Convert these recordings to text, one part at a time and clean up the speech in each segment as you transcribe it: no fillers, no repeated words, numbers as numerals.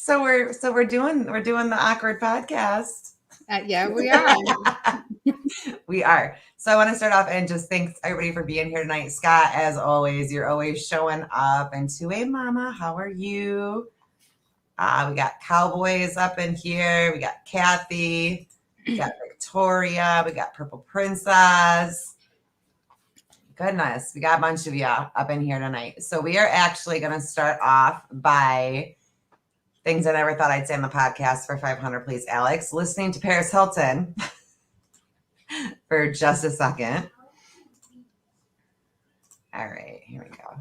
we're doing the awkward podcast. Yeah, we are. We are. So I want to start off and just thanks everybody for being here tonight. Scott, as always, you're always showing up. And 2A Mama, how are you? We got Cowboys up in here. We got Kathy. We got Victoria. We got Purple Princess. Goodness, we got a bunch of you up in here tonight. So we are actually going to start off by things I never thought I'd say on the podcast for 500, please, Alex. Listening to Paris Hilton for just a second. All right, here we go.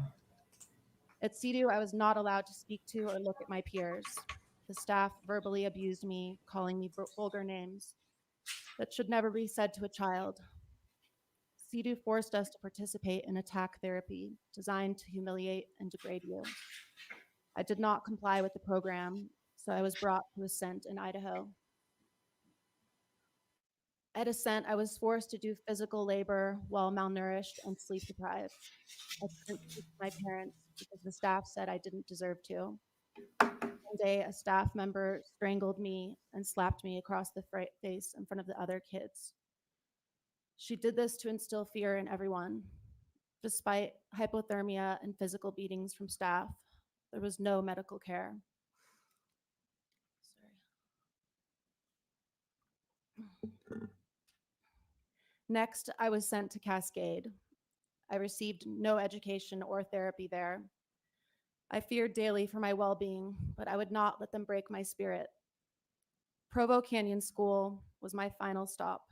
At CEDU, I was not allowed to speak to or look at my peers. The staff verbally abused me, calling me vulgar names that should never be said to a child. CEDU forced us to participate in attack therapy designed to humiliate and degrade you. I did not comply with the program, so I was brought to Ascent in Idaho. At Ascent, I was forced to do physical labor while malnourished and sleep deprived. I couldn't speak to my parents because the staff said I didn't deserve to. One day, a staff member strangled me and slapped me across the face in front of the other kids. She did this to instill fear in everyone. Despite hypothermia and physical beatings from staff, there was no medical care. Next, I was sent to Cascade. I received no education or therapy there. I feared daily for my well-being, but I would not let them break my spirit. Provo Canyon School was my final stop.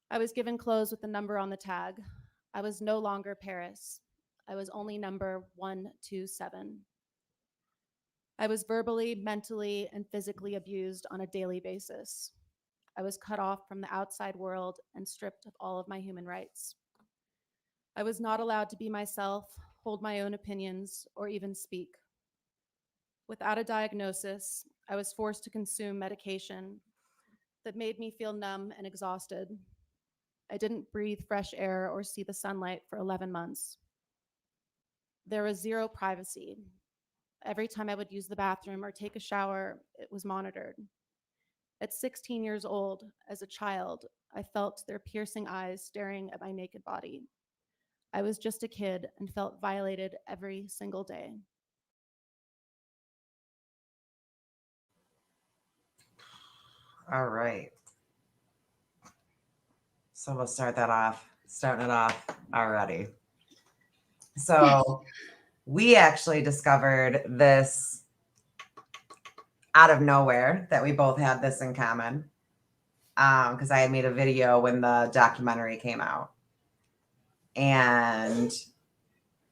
I was given clothes with the number on the tag. I was no longer Paris. I was only number 127. I was verbally, mentally, and physically abused on a daily basis. I was cut off from the outside world and stripped of all of my human rights. I was not allowed to be myself, hold my own opinions, or even speak. Without a diagnosis, I was forced to consume medication that made me feel numb and exhausted. I didn't breathe fresh air or see the sunlight for 11 months. There was zero privacy. Every time I would use the bathroom or take a shower, it was monitored. At 16 years old, as a child, I felt their piercing eyes staring at my naked body. I was just a kid and felt violated every single day. All right. So we'll starting it off already. So we actually discovered this out of nowhere that we both had this in common. Because I had made a video when the documentary came out. And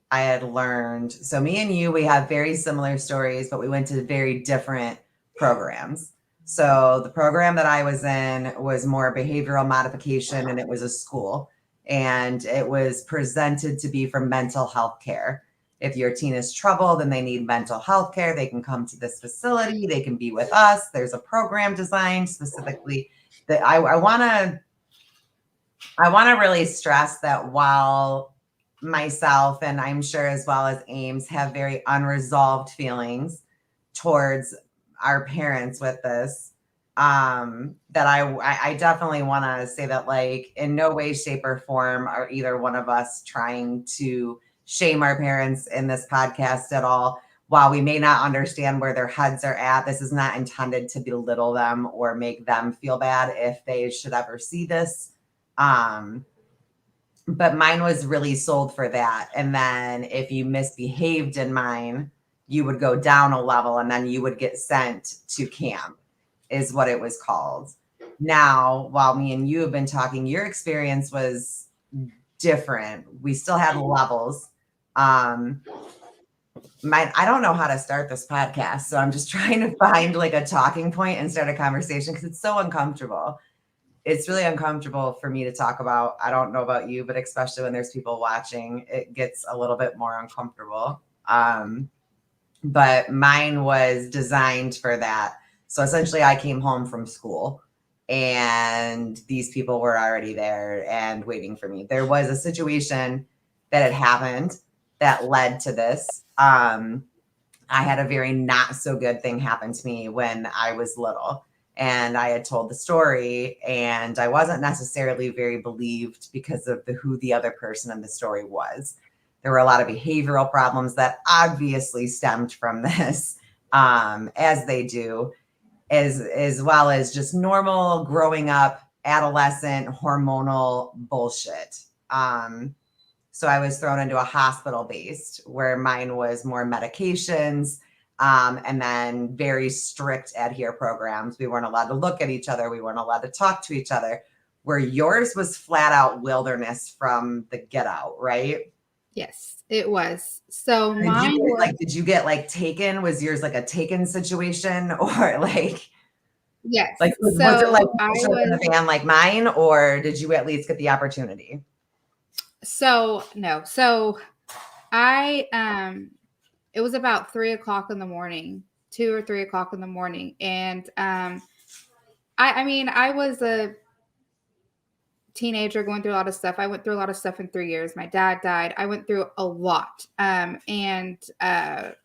I had learned, so me and you, we have very similar stories, but we went to very different programs. So the program that I was in was more behavioral modification, and it was a school, and it was presented to be for mental health care. If your teen is troubled and they need mental health care, they can come to this facility. They can be with us. There's a program designed specifically that I want to really stress that while myself, and I'm sure as well as Ames, have very unresolved feelings towards our parents with this, that I definitely want to say that, like, in no way, shape, or form are either one of us trying to shame our parents in this podcast at all. While we may not understand where their heads are at, this is not intended to belittle them or make them feel bad if they should ever see this. But mine was really sold for that. And then if you misbehaved in mine, you would go down a level and then you would get sent to camp, is what it was called. Now, while me and you have been talking, your experience was different. We still had levels. I don't know how to start this podcast, so I'm just trying to find like a talking point and start a conversation because it's so uncomfortable. It's really uncomfortable for me to talk about. I don't know about you, but especially when there's people watching, it gets a little bit more uncomfortable. But mine was designed for that. So essentially I came home from school and these people were already there and waiting for me. There was a situation that had happened that led to this. I had a very not so good thing happen to me when I was little. And I had told the story, and I wasn't necessarily very believed because of who the other person in the story was. There were a lot of behavioral problems that obviously stemmed from this, as they do, as well as just normal growing up, adolescent, hormonal bullshit. So I was thrown into a hospital based where mine was more medications, and then very strict adhere programs. We weren't allowed to look at each other. We weren't allowed to talk to each other. Where yours was flat out wilderness from the get out, right? Yes, it was. So Did mine you was did you get like taken? Was yours like a taken situation, or yes. like was it like So I in the was van like mine, or did you at least get the opportunity? so no. So I it was about 3 o'clock in the morning, 2 or 3 o'clock in the morning, and I mean I was a teenager going through a lot of stuff. I went through a lot of stuff in 3 years. My dad died. I went through a lot, and I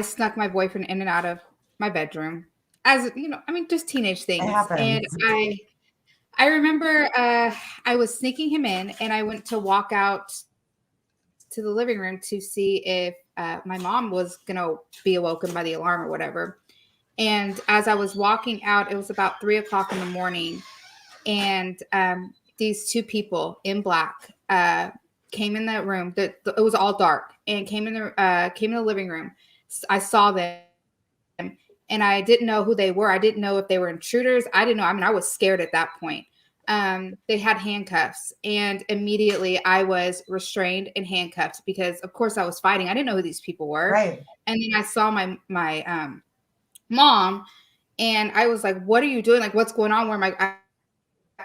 snuck my boyfriend in and out of my bedroom, as you know. I mean, just teenage It things, and happens. I remember I was sneaking him in, and I went to walk out to the living room to see if my mom was going to be awoken by the alarm or whatever. And as I was walking out, it was about 3 o'clock in the morning. And these two people in black came in the room. It was all dark, and came in the living room. I saw them, and I didn't know who they were. I didn't know if they were intruders. I didn't know. I mean, I was scared at that point. They had handcuffs, and immediately I was restrained and handcuffed because, of course, I was fighting. I didn't know who these people were. Right. And then I saw my mom, and I was like, "What are you doing? Like, what's going on?" Where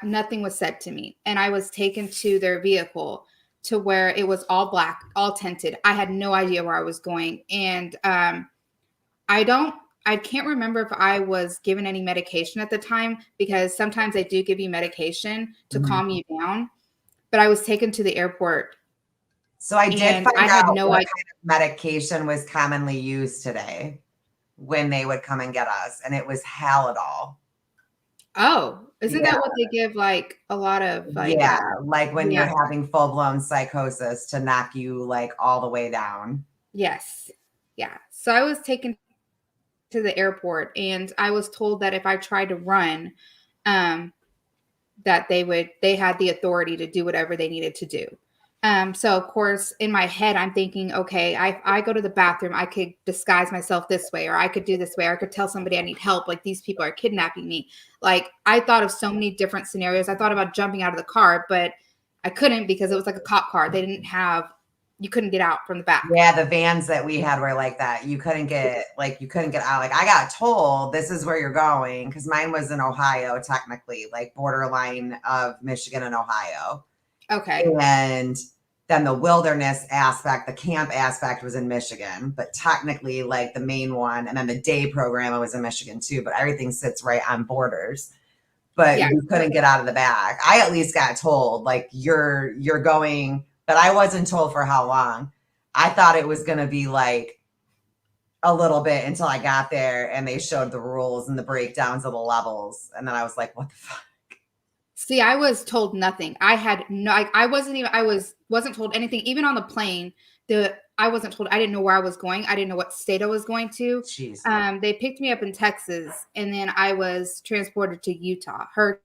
nothing was said to me, and I was taken to their vehicle to where it was all black, all tinted. I had no idea where I was going, and I can't remember if I was given any medication at the time, because sometimes they do give you medication to calm you down. But I was taken to the airport. So I did And find I had out no what idea. kind of medication was commonly used today when they would come and get us, and it was Halidol. Oh, isn't Yeah. that what they give like a lot of Yeah, like when Yeah. you're having full-blown psychosis to knock you like all the way down. Yes. Yeah. So I was taken to the airport, and I was told that if I tried to run, that they had the authority to do whatever they needed to do. So of course, in my head, I'm thinking, okay, I go to the bathroom, I could disguise myself this way, or I could do this way, or I could tell somebody I need help. Like, these people are kidnapping me. Like, I thought of so many different scenarios. I thought about jumping out of the car, but I couldn't because it was like a cop car. You couldn't get out from the back. Yeah, the vans that we had were like that. You couldn't get out. Like, I got told this is where you're going, because mine was in Ohio, technically, like borderline of Michigan and Ohio. Okay. And then the wilderness aspect, the camp aspect was in Michigan, but technically like the main one, and then the day program was in Michigan too, but everything sits right on borders. But Yeah. you couldn't get out of the back. I at least got told like you're going, but I wasn't told for how long. I thought it was going to be like a little bit until I got there and they showed the rules and the breakdowns of the levels, and then I was like, what the fuck? See, I was told nothing. I had no, I wasn't told anything. Even on the plane, I wasn't told. I didn't know where I was going. I didn't know what state I was going to. Jeez. They picked me up in Texas, and then I was transported to Utah, Hurricane,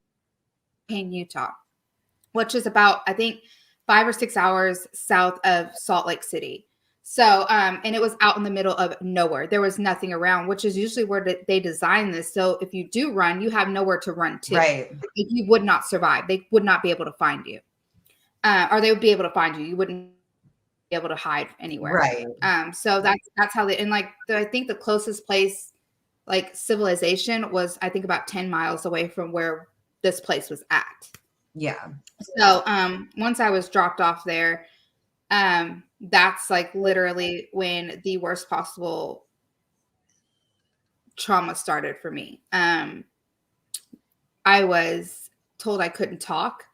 Utah, which is about, I think, 5 or 6 hours south of Salt Lake City. So, and it was out in the middle of nowhere. There was nothing around, which is usually where they design this. So if you do run, you have nowhere to run to. Right. You would not survive. They would not be able to find you. Or they would be able to find you. You wouldn't be able to hide anywhere. Right. So that's how they, and like, I think the closest place, like civilization, was, I think, about 10 miles away from where this place was at. Yeah. So once I was dropped off there, that's like literally when the worst possible trauma started for me. I was told I couldn't talk.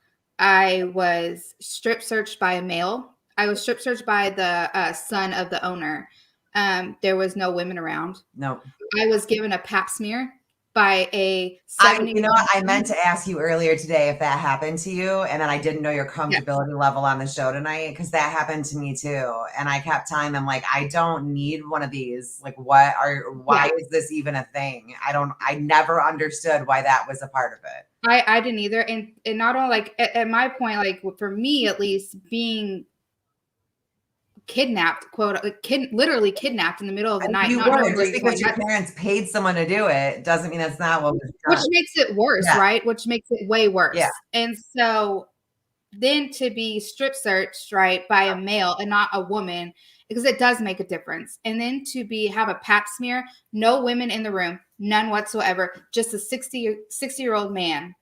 I was strip searched by a male. I was strip searched by the son of the owner. There was no women around. No. I was given a pap smear by a You 70. know what? I meant to ask you earlier today if that happened to you, and then I didn't know your comfortability level on the show tonight because that happened to me too. And I kept telling them like, I don't need one of these. Like, why is this even a thing? I never understood why that was a part of it. I didn't either. And not only like at my point, like for me at least, being kidnapped, literally kidnapped in the middle of the night. You not knowing were where just you're because going. your parents paid someone to do it doesn't mean that's not what was done. Which makes it worse, Yeah. right? Which makes it way worse. Yeah. And so then to be strip searched, right, by a male and not a woman, because it does make a difference. And then to have a pap smear, no women in the room, none whatsoever, just a 60-year-old man.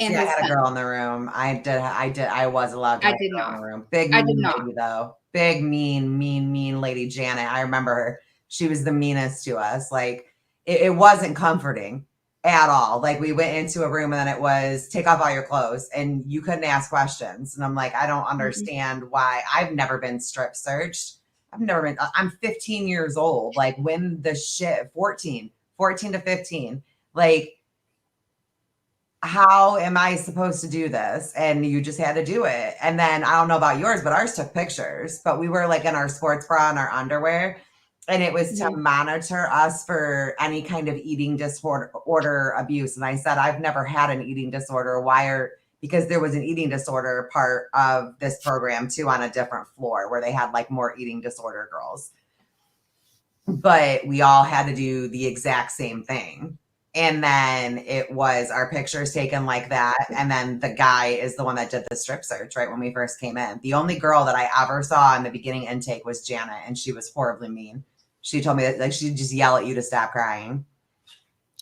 And I had a girl in the room. I was allowed to have a girl in the room. Big mean lady though. Big mean lady Janet. I remember her. She was the meanest to us. Like it wasn't comforting at all. Like we went into a room and then it was take off all your clothes and you couldn't ask questions. And I'm like, I don't understand why. I've never been strip searched. I'm 15 years old. Like when the shit, 14 to 15, like, how am I supposed to do this? And you just had to do it. And then I don't know about yours, but ours took pictures, but we were like in our sports bra and our underwear. And it was to monitor us for any kind of eating disorder abuse. And I said, I've never had an eating disorder. Because there was an eating disorder part of this program too on a different floor where they had like more eating disorder girls. But we all had to do the exact same thing. And then it was our pictures taken like that. And then the guy is the one that did the strip search right when we first came in. The only girl that I ever saw in the beginning intake was Janet, and she was horribly mean. She told me that like she'd just yell at you to stop crying.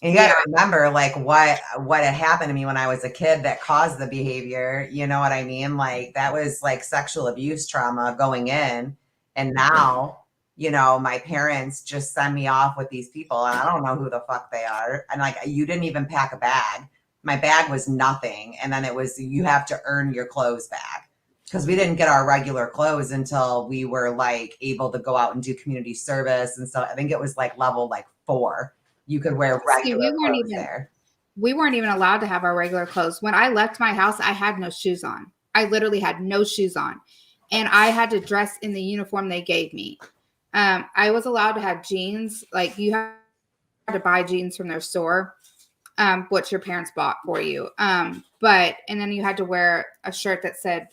And you gotta remember like what had happened to me when I was a kid that caused the behavior. You know what I mean? Like that was like sexual abuse trauma going in. And now you know, my parents just send me off with these people and I don't know who the fuck they are. And like, you didn't even pack a bag. My bag was nothing. And then it was, you have to earn your clothes back because we didn't get our regular clothes until we were like able to go out and do community service. And so I think it was like level like 4. You could wear regular clothes there. We weren't even allowed to have our regular clothes. When I left my house, I had no shoes on. I literally had no shoes on. And I had to dress in the uniform they gave me. I was allowed to have jeans. Like you had to buy jeans from their store, which your parents bought for you. And then you had to wear a shirt that said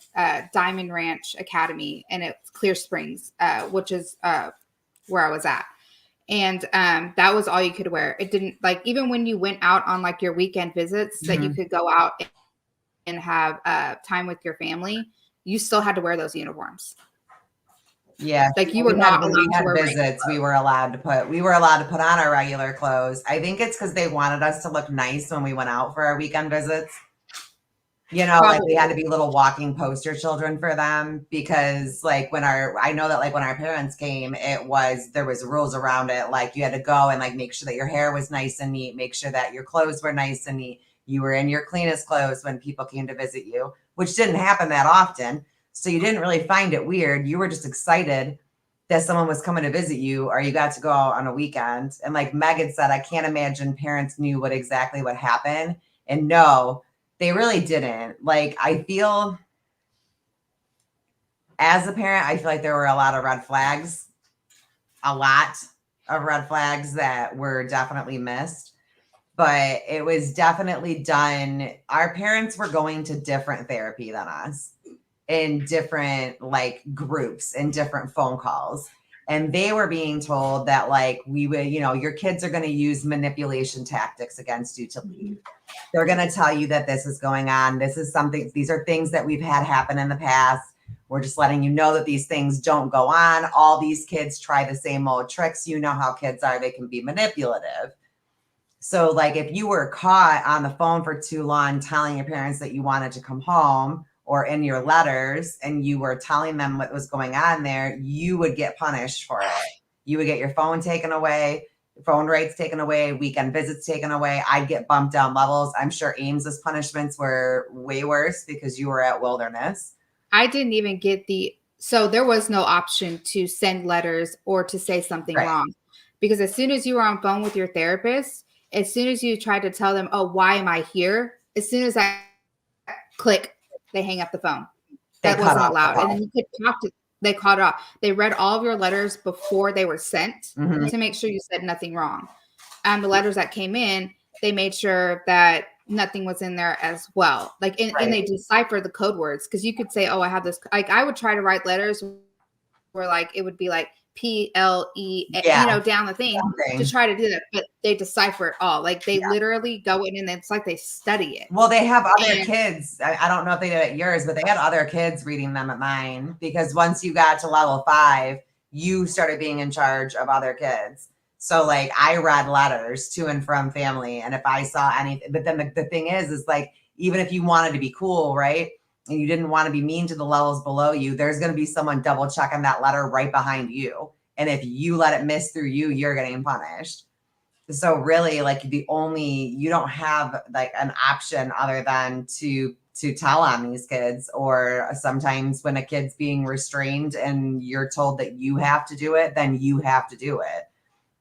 Diamond Ranch Academy, and it's Clear Springs, which is where I was at. And that was all you could wear. It didn't like even when you went out on like your weekend visits that you could go out and have time with your family. You still had to wear those uniforms. Yeah, like you were not allowed to wear visits. We were allowed to put on our regular clothes. I think it's because they wanted us to look nice when we went out for our weekend visits. You know, like we had to be little walking poster children for them because like I know that like when our parents came, there was rules around it. Like you had to go and like make sure that your hair was nice and neat, make sure that your clothes were nice and neat. You were in your cleanest clothes when people came to visit you, which didn't happen that often. So you didn't really find it weird. You were just excited that someone was coming to visit you or you got to go out on a weekend. And like Megan said, I can't imagine parents knew exactly what happened. And no, they really didn't. Like, I feel as a parent, I feel like there were a lot of red flags that were definitely missed. But it was definitely done. Our parents were going to different therapy than us. In different like groups and different phone calls. And they were being told that like we would, you know, your kids are going to use manipulation tactics against you to leave. They're going to tell you that this is going on. These are things that we've had happen in the past. We're just letting you know that these things don't go on. All these kids try the same old tricks. You know how kids are. They can be manipulative. So like if you were caught on the phone for too long telling your parents that you wanted to come home, or in your letters and you were telling them what was going on there, you would get punished for it. You would get your phone taken away, phone rates taken away, weekend visits taken away. I'd get bumped down levels. I'm sure Ames's punishments were way worse because you were at Wilderness. I didn't even get the So there was no option to send letters or to say something Right. wrong. Because as soon as you were on phone with your therapist, as soon as you tried to tell them, oh, why am I here? As soon as I click, they hang up the phone. They That cut wasn't off the allowed. And call. then you could talk to, they caught it off. They read all of your letters before they were sent Mhm. to make sure you said nothing wrong. And the letters that came in, they made sure that nothing was in there as well. Like, and they Right. decipher the code words, because you could say, oh, I have this. Like, I would try to write letters where like it would be like PLE, Yeah. down the thing Something. to try to do that, but they decipher it all. Like they Yeah. literally go in and it's like they study it. Well, they have other And- kids. I don't know if they did at yours, but they had other kids reading them at mine, because once you got to level 5, you started being in charge of other kids. So like I read letters to and from family, and if I saw anything, but then the thing is like, even if you wanted to be cool, right, and you didn't want to be mean to the levels below you, there's going to be someone double checking that letter right behind you. And if you let it miss through you, you're getting punished. So really, like you don't have like an option other than to tell on these kids. Or sometimes when a kid's being restrained and you're told that you have to do it, then you have to do it.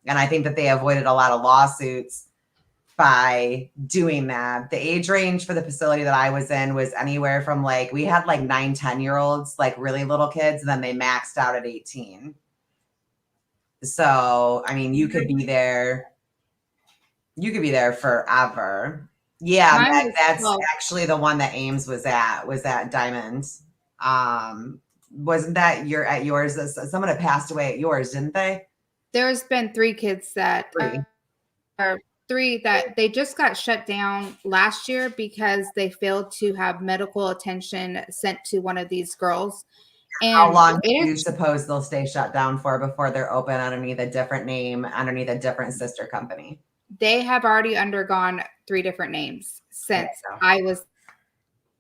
And I think that they avoided a lot of lawsuits by doing that. The age range for the facility that I was in was anywhere from like, we had like 9-10-year-olds, like really little kids, and then they maxed out at 18. So I mean, you could be there forever. Yeah, that's actually the one that Ames was at Diamond. Wasn't that at yours? Someone had passed away at yours, didn't they? There's been 3 kids that are 3 that they just got shut down last year because they failed to have medical attention sent to one of these girls. And how long do you suppose they'll stay shut down for before they're open underneath a different name, underneath a different sister company? They have already undergone 3 different names since I was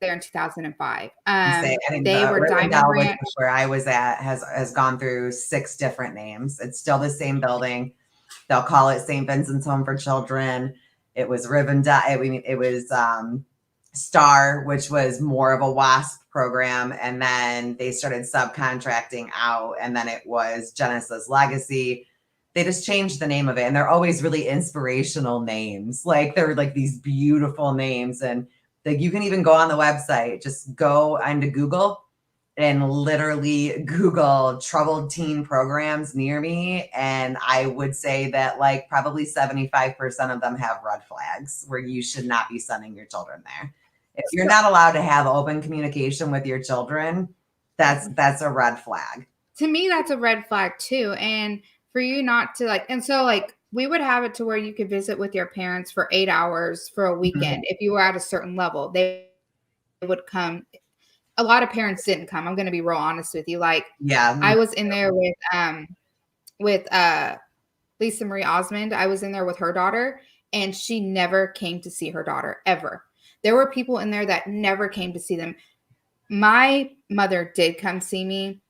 there in 2005. They were Diamond Ranch, where I was at, has gone through 6 different names. It's still the same building. They'll call it St. Vincent's Home for Children. It was Rivendell. It was Star, which was more of a WASP program, and then they started subcontracting out, and then it was Genesis Legacy. They just changed the name of it, and they're always really inspirational names. Like they're like these beautiful names, and like you can even go on the website, just go onto Google and literally Google troubled teen programs near me. And I would say that like probably 75% of them have red flags where you should not be sending your children there. If you're not allowed to have open communication with your children, that's a red flag. To me, that's a red flag too. And for you not to like, and so like we would have it to where you could visit with your parents for 8 hours for a weekend. If you were at a certain level, they would come. A lot of parents didn't come. I'm going to be real honest with you. Like, yeah, I was in there with Lisa Marie Osmond. I was in there with her daughter, and she never came to see her daughter ever. There were people in there that never came to see them. My mother did come see me,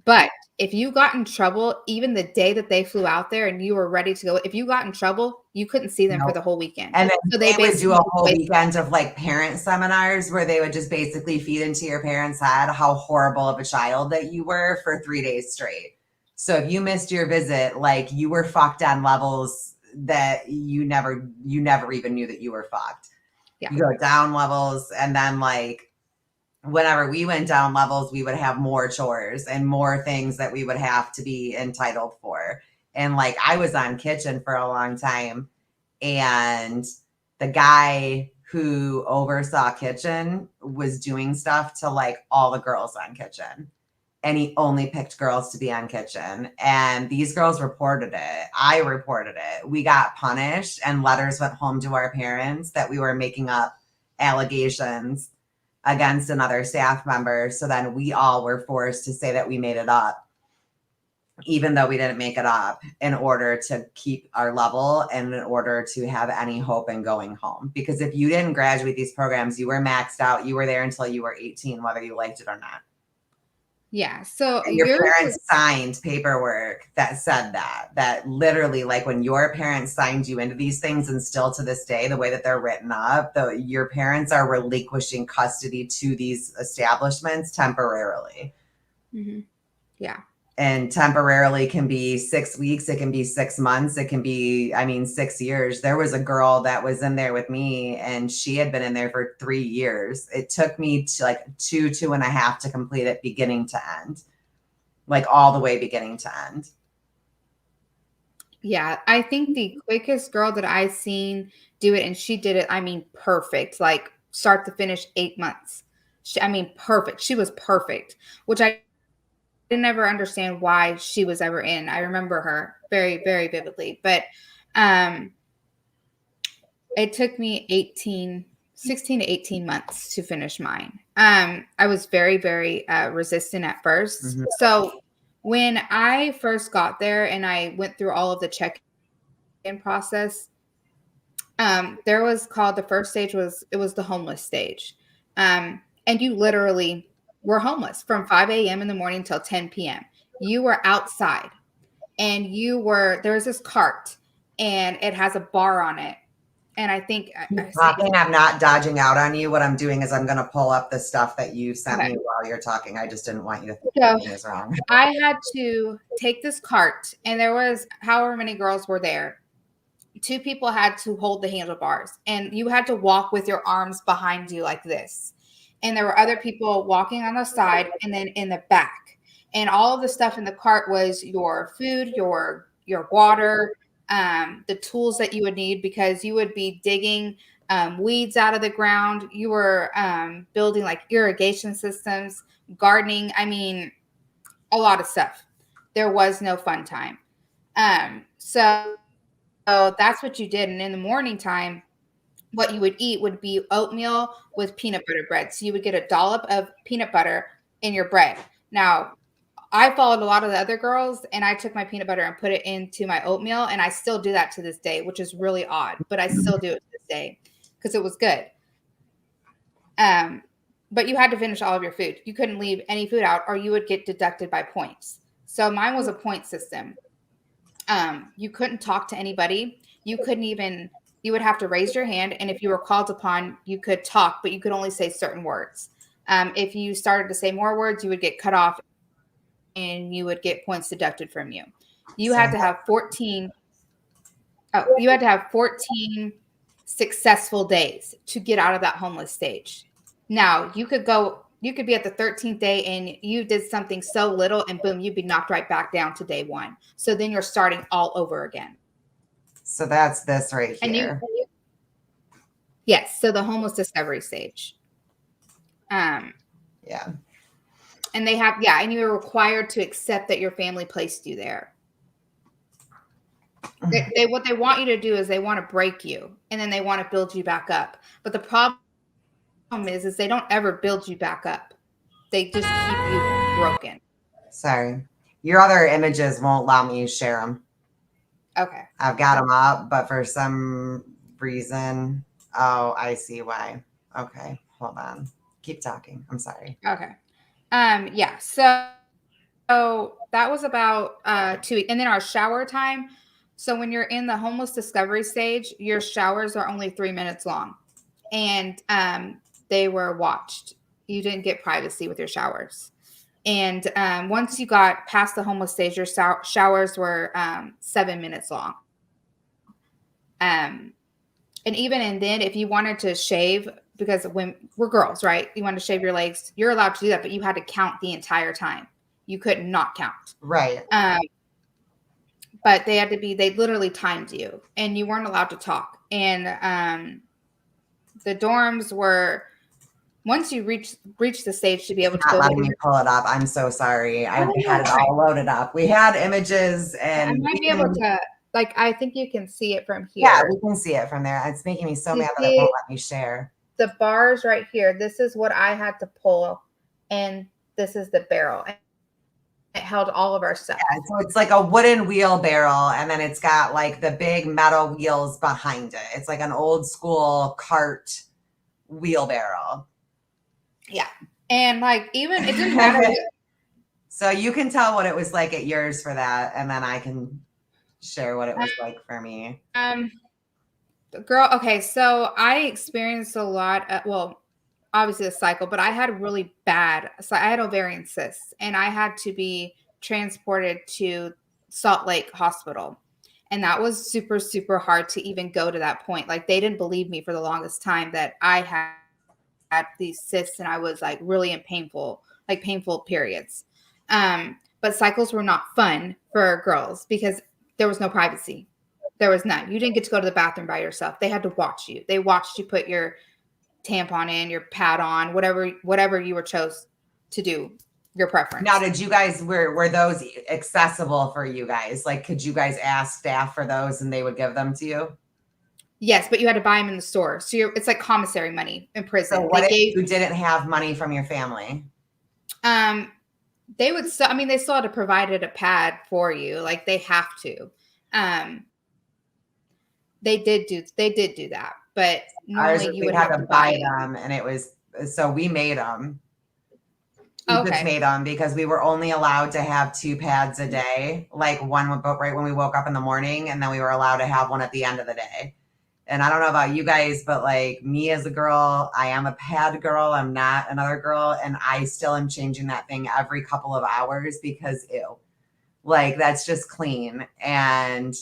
but if you got in trouble, even the day that they flew out there and you were ready to go, if you got in trouble, you couldn't see them for the whole weekend. And then so they would do a whole weekend of like parent seminars where they would just basically feed into your parents' head how horrible of a child that you were for 3 days straight. So if you missed your visit, like you were fucked on levels that you never even knew that you were fucked. Yeah. You go down levels, and then like whenever we went down levels, we would have more chores and more things that we would have to be entitled for. And like I was on kitchen for a long time, and the guy who oversaw kitchen was doing stuff to like all the girls on kitchen, and he only picked girls to be on kitchen. And these girls reported it. I reported it. We got punished, and letters went home to our parents that we were making up allegations against another staff member. So then we all were forced to say that we made it up, even though we didn't make it up, in order to keep our level and in order to have any hope in going home. Because if you didn't graduate these programs, you were maxed out. You were there until you were 18, whether you liked it or not. Yeah. So And your yours parents signed paperwork that said that literally, like when your parents signed you into these things, and still to this day, the way that they're written up, your parents are relinquishing custody to these establishments temporarily. Mhm. Yeah. And temporarily can be 6 weeks, it can be 6 months, it can be, 6 years. There was a girl that was in there with me, and she had been in there for 3 years. It took me to like two and a half to complete it beginning to end, like all the way beginning to end. Yeah, I think the quickest girl that I seen do it, and she did it, I mean, perfect, like start to finish 8 months. I mean, perfect. She was perfect, which I didn't ever understand why she was ever in. I remember her very, very vividly, but um, it took me 16 to 18 months to finish mine. I was very, very resistant at 1st. Mhm. So when I first got there and I went through all of the check-in process, there was called the first stage was the homeless stage. And you literally were homeless from 5 a.m. in the morning till 10 p.m. You were outside and there's this cart and it has a bar on it. And I think Talking, I'm not dodging out on you. What I'm doing is I'm going to pull up the stuff that you sent Okay. me while you're talking. I just didn't want you to think So something is wrong. I had to take this cart, and there was however many girls were there. 2 people had to hold the handlebars, and you had to walk with your arms behind you like this. And there were other people walking on the side and then in the back. And all of the stuff in the cart was your food, your water, the tools that you would need because you would be digging weeds out of the ground. You were building like irrigation systems, gardening. I mean, a lot of stuff. There was no fun time. So that's what you did. And in the morning time, what you would eat would be oatmeal with peanut butter bread. So you would get a dollop of peanut butter in your bread. Now, I followed a lot of the other girls and I took my peanut butter and put it into my oatmeal. And I still do that to this day, which is really odd, but I still do it to this day because it was good. But you had to finish all of your food. You couldn't leave any food out or you would get deducted by points. So mine was a point system. You couldn't talk to anybody. You would have to raise your hand. And if you were called upon, you could talk, but you could only say certain words. If you started to say more words, you would get cut off and you would get points deducted from you. You had to have 14 successful days to get out of that homeless stage. Now you could be at the 13th day and you did something so little and boom, you'd be knocked right back down to day 1. So then you're starting all over again. So that's this right here. Yes. So the homeless discovery stage. Yeah. And and you were required to accept that your family placed you there. What they want you to do is they want to break you and then they want to build you back up. But the problem is they don't ever build you back up. They just keep you broken. Sorry. Your other images won't allow me to share them. Okay. I've got them up, but for some reason, I see why. Okay, hold on. Keep talking. I'm sorry. Okay. Yeah. So that was about 2 weeks. And then our shower time. So when you're in the homeless discovery stage, your showers are only 3 minutes long. And they were watched. You didn't get privacy with your showers. And once you got past the homeless stage, your showers were 7 minutes long. And then if you wanted to shave, because when we're girls, right? You want to shave your legs, you're allowed to do that, but you had to count the entire time. You could not count. Right. But they literally timed you and you weren't allowed to talk. And the dorms were, once you reach the stage to be able to go. Letting me pull it up. I'm so sorry. I had it all loaded up. We had images and I might be able to, I think you can see it from here. Yeah, we can see it from there. It's making me so mad that it won't let me share. The bars right here, this is what I had to pull, and this is the barrel. And it held all of our stuff. Yeah, so it's like a wooden wheelbarrow, and then it's got like the big metal wheels behind it. It's like an old school cart wheelbarrow. Yeah. And even it didn't matter. So you can tell what it was like at yours for that, and then I can share what it was like for me. Girl, okay, so I experienced a lot well, obviously a cycle, but I had really bad, so I had ovarian cysts and I had to be transported to Salt Lake Hospital. And that was super, super hard to even go to that point. Like they didn't believe me for the longest time that I had these cysts and I was like really in painful periods. But cycles were not fun for girls because there was no privacy. There was none. You didn't get to go to the bathroom by yourself. They had to watch you. They watched you put your tampon in, your pad on, whatever you were chose to do, your preference. Now, did you guys were those accessible for you guys? Like, could you guys ask staff for those and they would give them to you? Yes, but you had to buy them in the store. So it's like commissary money in prison. So what if you didn't have money from your family? They would still, I mean, they still had to provided a pad for you. Like they have to. They did do that, but normally you would have to buy them, and it was so we made them. We Okay. just made them because we were only allowed to have 2 pads a day, like one right when we woke up in the morning, and then we were allowed to have one at the end of the day. And I don't know about you guys, but like me as a girl, I am a pad girl. I'm not another girl, and I still am changing that thing every couple of hours because ew, like that's just clean. And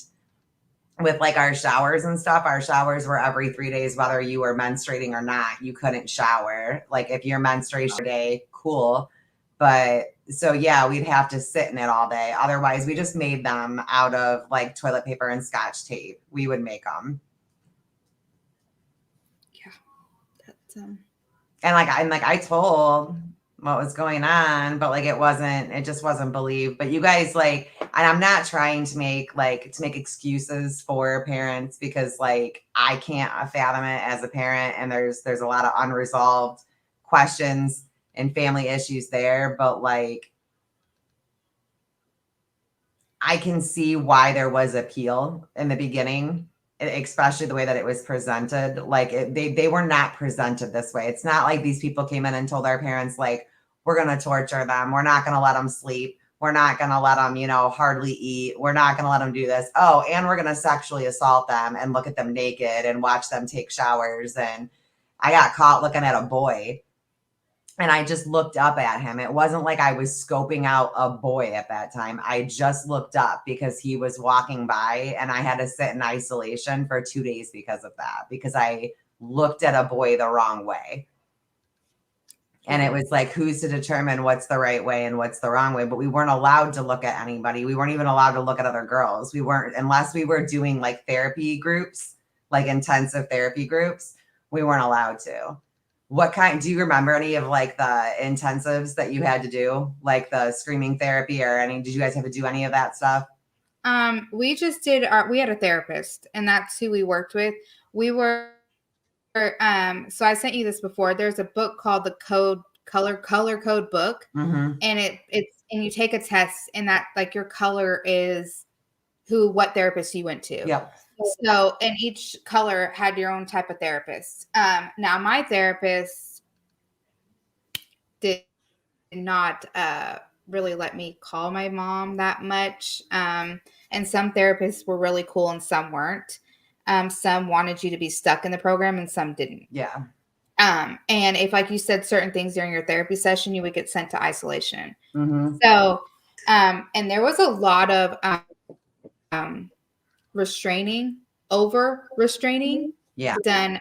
with like our showers and stuff, our showers were every 3 days, whether you were menstruating or not. You couldn't shower. Like if your menstruation day, cool. But so yeah, we'd have to sit in it all day. Otherwise, we just made them out of like toilet paper and Scotch tape. We would make them. Yeah. That's, and I told what was going on, but like it just wasn't believed. But you guys like, and I'm not trying to make excuses for parents because like I can't fathom it as a parent, and there's a lot of unresolved questions and family issues there, but like I can see why there was appeal in the beginning, especially the way that it was presented. Like they were not presented this way. It's not like these people came in and told our parents like, we're going to torture them. We're not going to let them sleep. We're not going to let them, hardly eat. We're not going to let them do this. Oh, and we're going to sexually assault them and look at them naked and watch them take showers. And I got caught looking at a boy, and I just looked up at him. It wasn't like I was scoping out a boy at that time. I just looked up because he was walking by, and I had to sit in isolation for 2 days because of that, because I looked at a boy the wrong way. And it was like, who's to determine what's the right way and what's the wrong way? But we weren't allowed to look at anybody. We weren't even allowed to look at other girls. We weren't, unless we were doing like therapy groups, like intensive therapy groups, we weren't allowed to. Do you remember any of like the intensives that you had to do, like the screaming therapy did you guys have to do any of that stuff? We just we had a therapist, and that's who we worked with. We were, so I sent you this before. There's a book called the color code book. Mm-hmm. And and you take a test, and that like your color is what therapist you went to. Yep. So, and each color had your own type of therapist. Now my therapist did not really let me call my mom that much. And some therapists were really cool and some weren't. Some wanted you to be stuck in the program and some didn't. Yeah. And if like you said certain things during your therapy session, you would get sent to isolation. Mm-hmm. So, and there was a lot of over restraining done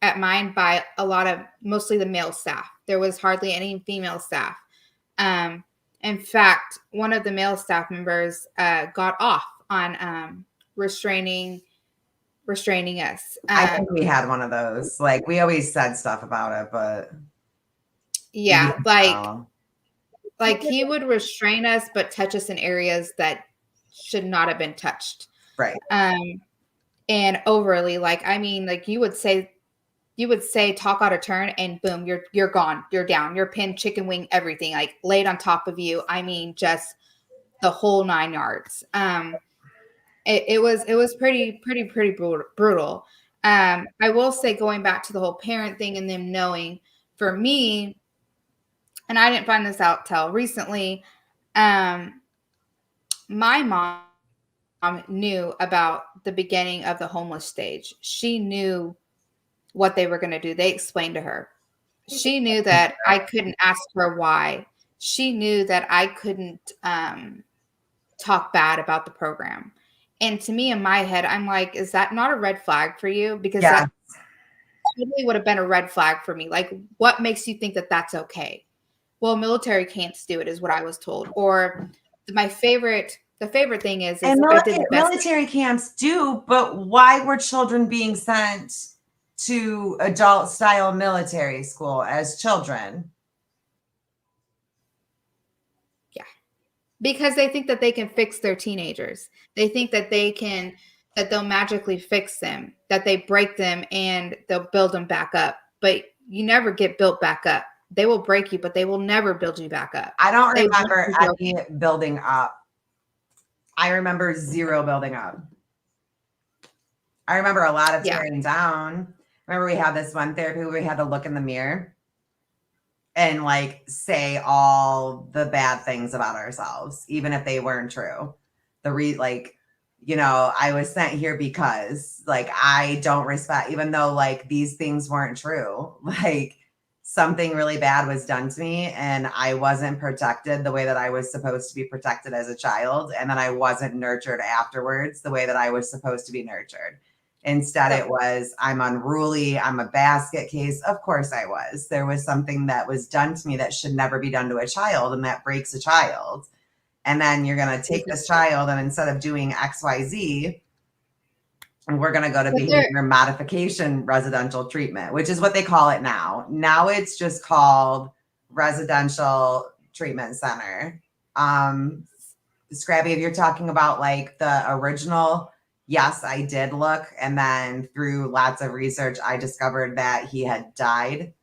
at mine by a lot of mostly the male staff. There was hardly any female staff. In fact, one of the male staff members got off on restraining us. I think we had one of those. Like we always said stuff about it, but yeah, like he would restrain us but touch us in areas that should not have been touched. Right. And overly, like, I mean, like you would say talk out of turn and boom, you're gone, you're down, you're pinned, chicken wing, everything, like laid on top of you. I mean, just the whole 9 yards. It was pretty brutal. I will say, going back to the whole parent thing and them knowing, for me, and I didn't find this out till recently, My mom knew about the beginning of the homeless stage. She knew what they were going to do. They explained to her. She knew that I couldn't ask her why. She knew that I couldn't talk bad about the program. And to me, in my head, I'm like, is that not a red flag for you? Because Yeah. that totally would have been a red flag for me. Like, what makes you think that that's okay? Well, military camps do it, is what I was told. Or the favorite thing is And I did the best. military camps do, but why were children being sent to adult style military school as children? Because they think that they can fix their teenagers. They think that that they'll magically fix them, that they break them and they'll build them back up. But you never get built back up. They will break you, but they will never build you back up. I don't They remember won't any building up. I remember zero building up. I remember a lot of Yeah. tearing down. Remember we had this one therapy where we had to look in the mirror and like say all the bad things about ourselves, even if they weren't true. I was sent here because like I don't respect, even though like these things weren't true, like something really bad was done to me and I wasn't protected the way that I was supposed to be protected as a child. And then I wasn't nurtured afterwards the way that I was supposed to be nurtured. Instead, it was, I'm unruly. I'm a basket case. Of course I was. There was something that was done to me that should never be done to a child, and that breaks a child. And then you're going to take this child, and instead of doing X, Y, Z, we're going to go to behavior modification residential treatment, which is what they call it now. Now it's just called residential treatment center. Scrappy, if you're talking about like the original, yes, I did look. And then through lots of research, I discovered that he had died.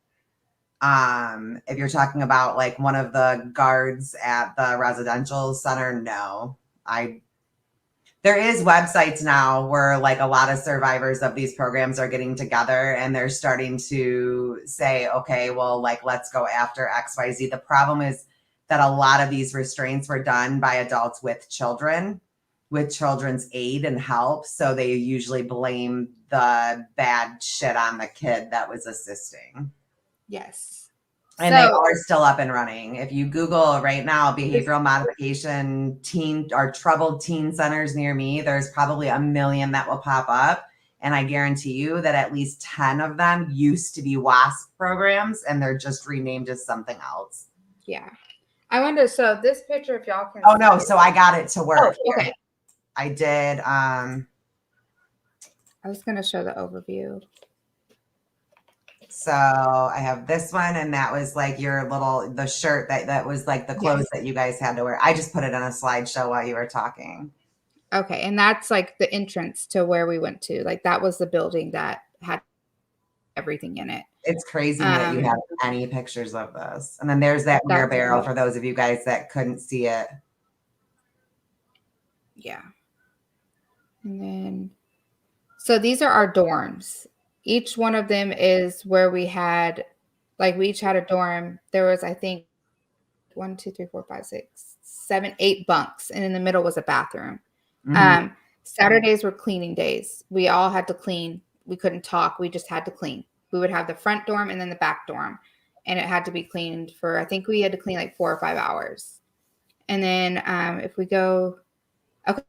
If you're talking about like one of the guards at the residential center, no. There is websites now where like a lot of survivors of these programs are getting together and they're starting to say, okay, well, like, let's go after XYZ. The problem is that a lot of these restraints were done by adults with children, with children's aid and help. So they usually blame the bad shit on the kid that was assisting. Yes. And they are still up and running. If you Google right now, behavioral modification teen or troubled teen centers near me, there's probably 1 million that will pop up. And I guarantee you that at least 10 of them used to be WASP programs and they're just renamed as something else. Yeah. I wonder, so this picture, if y'all can. Oh, no. So I got it to work. Oh, okay. Here. I did. I was going to show the overview. So I have this one, and that was like the shirt that was like the clothes that you guys had to wear. I just put it on a slideshow while you were talking. Okay. And that's like the entrance to where we went to. Like that was the building that had everything in it. It's crazy that you have any pictures of this. And then there's that wheelbarrow for those of you guys that couldn't see it. Yeah. And then, so these are our dorms. Each one of them is where we had, like we each had a dorm. There was, I think, 1, 2, 3, 4, 5, 6, 7, 8 bunks. And in the middle was a bathroom. Mm-hmm. Saturdays were cleaning days. We all had to clean. We couldn't talk. We just had to clean. We would have the front dorm and then the back dorm. And it had to be cleaned for, I think we had to clean like 4 or 5 hours. And then if we go, okay.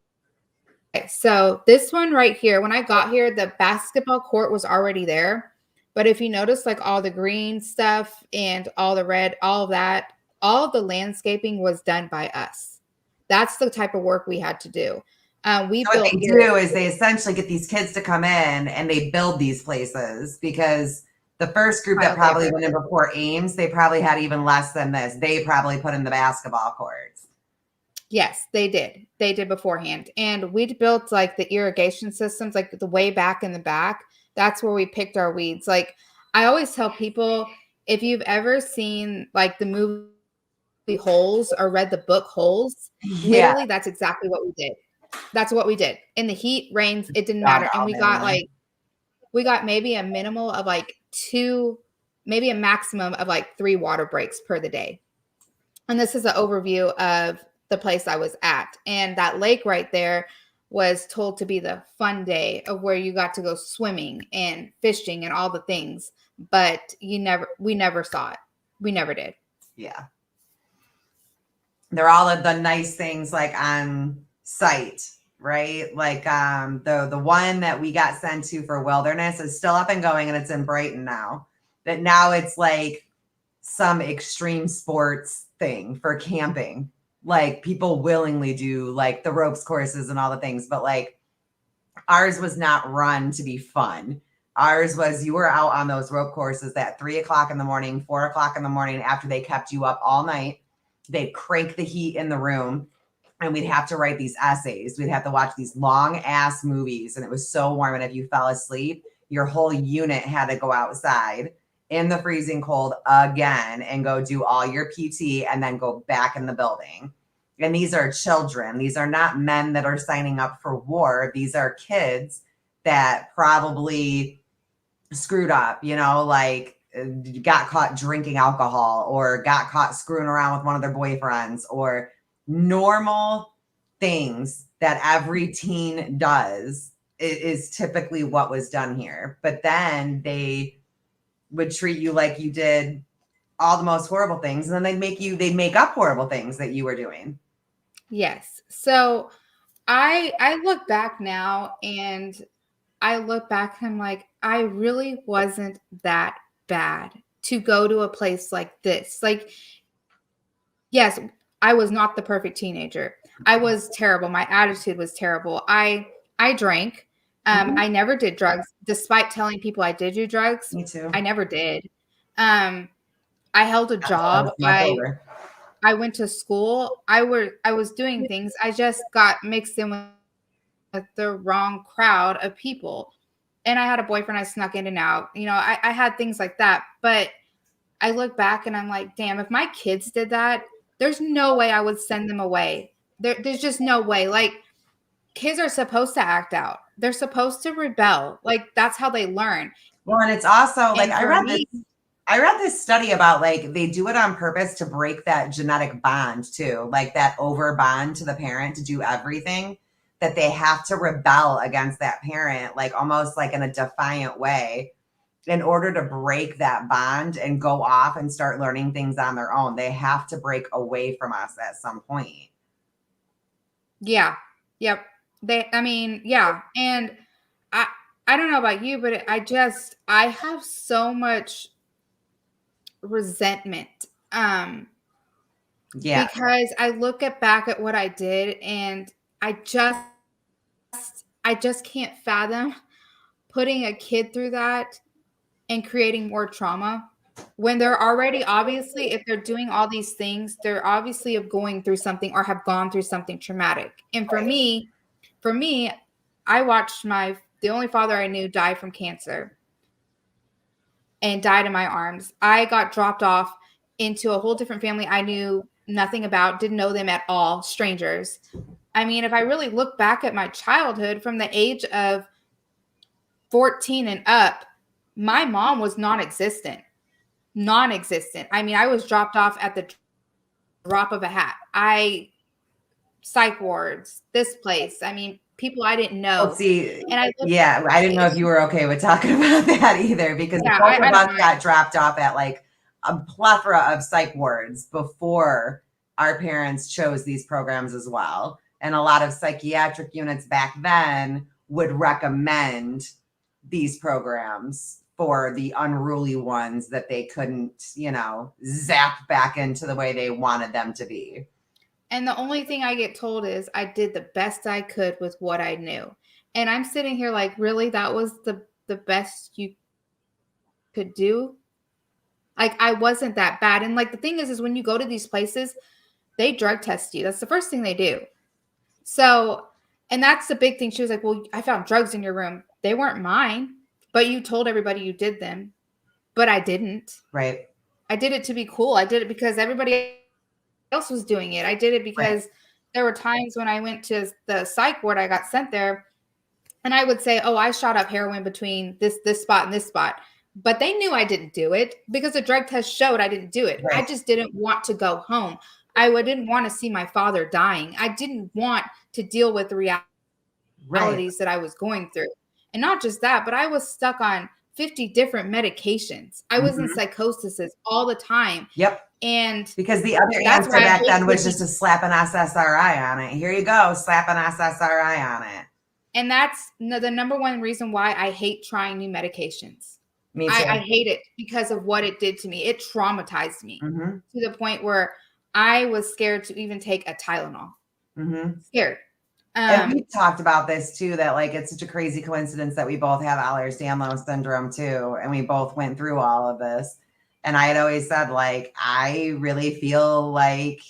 So this one right here, when I got here, the basketball court was already there. But if you notice, like all the green stuff and all the red, all of that, all of the landscaping was done by us. That's the type of work we had to do. What they do is they essentially get these kids to come in and they build these places, because the first group that probably went in before Ames, they probably had even less than this. They probably put in the basketball courts. Yes, they did. They did beforehand. And we built like the irrigation systems, like the way back in the back. That's where we picked our weeds. Like I always tell people, if you've ever seen like the movie Holes or read the book Holes, literally that's exactly what we did. That's what we did. In the heat, rains, it didn't matter. And we got maybe a minimal of like 2, maybe a maximum of like 3 water breaks per the day. And this is an overview of the place I was at. And that lake right there was told to be the fun day of where you got to go swimming and fishing and all the things. But we never saw it. We never did. Yeah. They're all of the nice things like on site, right? Like the one that we got sent to for wilderness is still up and going, and it's in Brighton now. But now it's like some extreme sports thing for camping. Like people willingly do like the ropes courses and all the things, but like ours was not run to be fun. Ours was you were out on those rope courses at 3:00 in the morning, 4:00 in the morning after they kept you up all night. They'd crank the heat in the room and we'd have to write these essays. We'd have to watch these long ass movies and it was so warm. And if you fell asleep, your whole unit had to go outside in the freezing cold again and go do all your PT and then go back in the building. And these are children. These are not men that are signing up for war. These are kids that probably screwed up, like got caught drinking alcohol or got caught screwing around with one of their boyfriends or normal things that every teen does is typically what was done here. But then they would treat you like you did all the most horrible things. And then they'd make up horrible things that you were doing. Yes. So I look back now and I'm like, I really wasn't that bad to go to a place like this. Like, yes, I was not the perfect teenager. I was terrible. My attitude was terrible. I drank. I never did drugs, despite telling people I did do drugs. Me too. I never did. I held a job. I went to school. I was doing things. I just got mixed in with the wrong crowd of people. And I had a boyfriend I snuck in and out. I had things like that. But I look back and I'm like, damn, if my kids did that, there's no way I would send them away. There's just no way. Like, kids are supposed to act out. They're supposed to rebel. Like, that's how they learn. Well, and it's also like I read me, this study about like they do it on purpose to break that genetic bond too, like that over bond to the parent to do everything, that they have to rebel against that parent, like almost like in a defiant way in order to break that bond and go off and start learning things on their own. They have to break away from us at some point. Yeah. Yep. Yeah. And I don't know about you, but I have so much resentment. Yeah. Because I look back at what I did and I just can't fathom putting a kid through that and creating more trauma when they're already, obviously, if they're doing all these things, they're obviously going through something or have gone through something traumatic. And for me, I watched the only father I knew die from cancer and died in my arms. I got dropped off into a whole different family I knew nothing about, didn't know them at all, strangers. I mean, if I really look back at my childhood from the age of 14 and up, my mom was non-existent. I mean, I was dropped off at the drop of a hat. Psych wards, this place. I mean, people I didn't know. Well, see, and I didn't know if you were okay with talking about that either, because both of us got dropped off at like a plethora of psych wards before our parents chose these programs as well. And a lot of psychiatric units back then would recommend these programs for the unruly ones that they couldn't, zap back into the way they wanted them to be. And the only thing I get told is I did the best I could with what I knew. And I'm sitting here like, really? That was the best you could do? Like, I wasn't that bad. And like, the thing is when you go to these places, they drug test you. That's the first thing they do. So, and that's the big thing. She was like, well, I found drugs in your room. They weren't mine, but you told everybody you did them. But I didn't. Right. I did it to be cool. I did it because everybody else was doing it. I did it because there were times when I went to the psych ward, I got sent there and I would say, oh, I shot up heroin between this spot and this spot. But they knew I didn't do it because the drug test showed I didn't do it. Right. I just didn't want to go home. didn't want to see my father dying. I didn't want to deal with the realities that I was going through. And not just that, but I was stuck on 50 different medications. I was in psychosis all the time. Yep. And because the other that's answer why I back hate then was taking- just to slap an SSRI on it. Here you go, slap an SSRI on it. And that's the number one reason why I hate trying new medications. Me too. I hate it because of what it did to me. It traumatized me Mm-hmm. to the point where I was scared to even take a Tylenol. Mm-hmm. Scared. And we talked about this too, that like it's such a crazy coincidence that we both have Ehlers-Danlos syndrome too, and we both went through all of this. And I had always said, like, I really feel like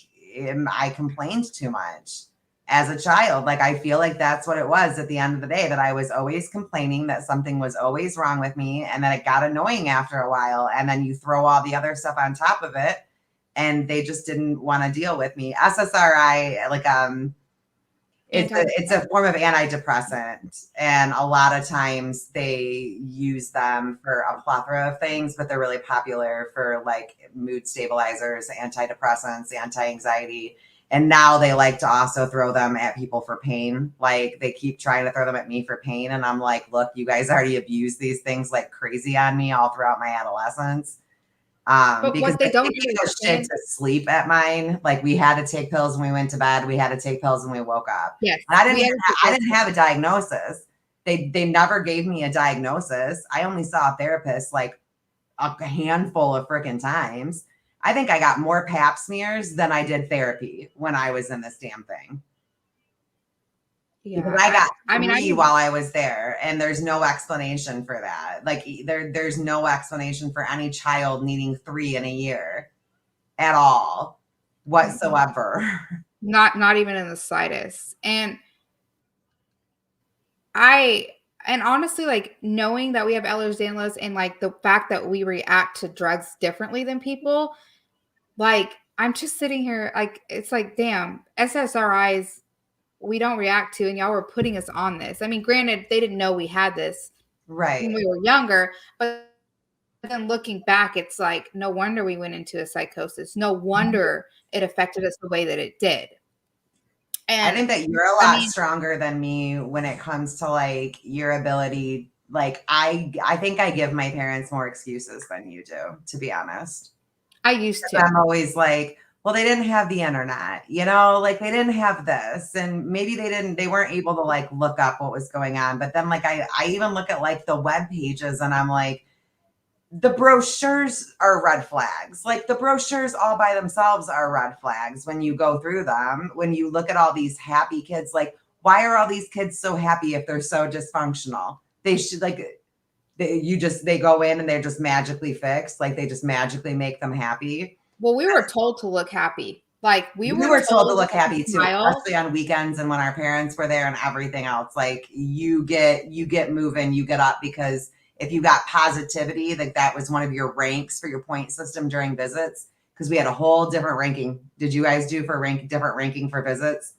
I complained too much as a child. Like, I feel like that's what it was at the end of the day, that I was always complaining that something was always wrong with me, and that it got annoying after a while. And then you throw all the other stuff on top of it, and they just didn't want to deal with me. SSRI, like, it's a form of antidepressant, and a lot of times they use them for a plethora of things, but they're really popular for like mood stabilizers, antidepressants, anti-anxiety. And now they like to also throw them at people for pain. Like they keep trying to throw them at me for pain. And I'm like, look, you guys already abused these things like crazy on me all throughout my adolescence. But Because what they don't shit understand, to sleep at mine. Like we had to take pills when we went to bed. We had to take pills when we woke up. yes, And I didn't have a diagnosis. They never gave me a diagnosis. I only saw a therapist like a handful of freaking times. I think I got more pap smears than I did therapy when I was in this damn thing. Because I got three while I was there, and there's no explanation for that. Like there's no explanation for any child needing 3 in a year at all whatsoever. Not even in the slightest. And honestly, like knowing that we have Ehlers-Danlos and like the fact that we react to drugs differently than people, like I'm just sitting here like it's like, damn, SSRIs we don't react to, and y'all were putting us on this. I mean, granted, they didn't know we had this Right. when we were younger, but then looking back, it's like no wonder we went into a psychosis. No wonder it affected us the way that it did. And I think that you're a lot stronger than me when it comes to like your ability. Like I think I give my parents more excuses than you do, to be honest. I used to. I'm always like, well, they didn't have the internet, you know, like they didn't have this, and maybe they weren't able to like look up what was going on. But then like I even look at like the web pages, and I'm like, the brochures are red flags. Like the brochures all by themselves are red flags when you go through them. When you look at all these happy kids, like why are all these kids so happy if they're so dysfunctional? They should like they go in and they're just magically fixed. Like they just magically make them happy. Well, we were told to look happy. Like we were told to look happy too, especially on weekends and when our parents were there and everything else. Like you get moving, you get up, because if you got positivity, like that was one of your ranks for your point system during visits, because we had a whole different ranking. Did you guys do different ranking for visits?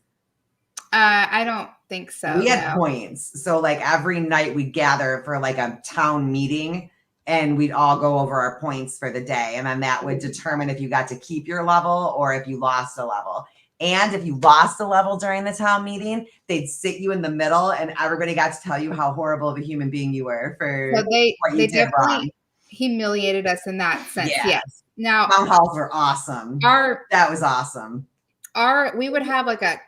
I don't think so. We had points. So like every night we'd gather for like a town meeting, and we'd all go over our points for the day. And then that would determine if you got to keep your level or if you lost a level. And if you lost a level during the town meeting, they'd sit you in the middle and everybody got to tell you how horrible of a human being you were for what you did wrong. Humiliated us in that sense. Yeah. Yes. Now town halls were awesome. That was awesome. We would have like a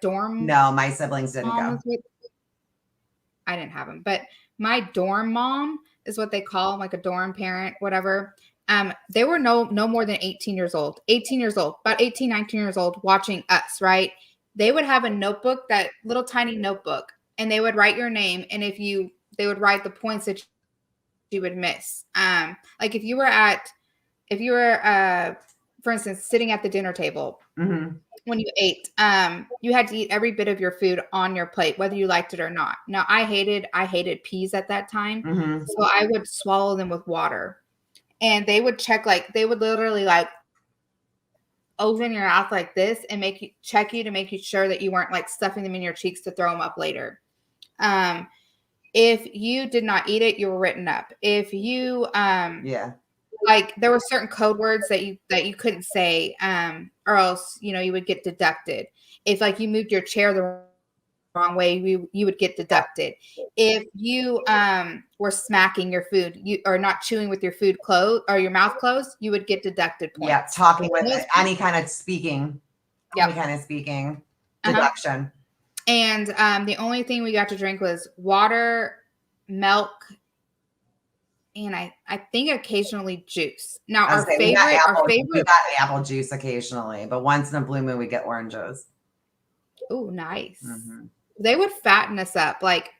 dorm. No, my siblings didn't go. I didn't have them, but my dorm mom is what they call like a dorm parent, whatever. They were no more than 18 years old, about 18, 19 years old, watching us, right? They would have a notebook, that little tiny notebook, and they would write your name. And they would write the points that you would miss. Like if you were, for instance, sitting at the dinner table, when you ate, you had to eat every bit of your food on your plate, whether you liked it or not. Now I hated peas at that time. So I would swallow them with water, and they would check, like they would literally like open your mouth like this and check you to make you sure that you weren't like stuffing them in your cheeks to throw them up later. If you did not eat it, you were written up. If you like there were certain code words that you couldn't say, or else you would get deducted. If like you moved your chair the wrong way, you would get deducted. If you were smacking your food, you or not chewing with your food closed or your mouth closed, you would get deducted points. Yeah, talking with Those- any kind of speaking, Yep. deduction. And the only thing we got to drink was water, milk, and I think occasionally juice. Now I was our saying, we got favorite. apple juice occasionally, but once in a blue moon we get oranges. Oh, nice. Mhm. They would fatten us up, like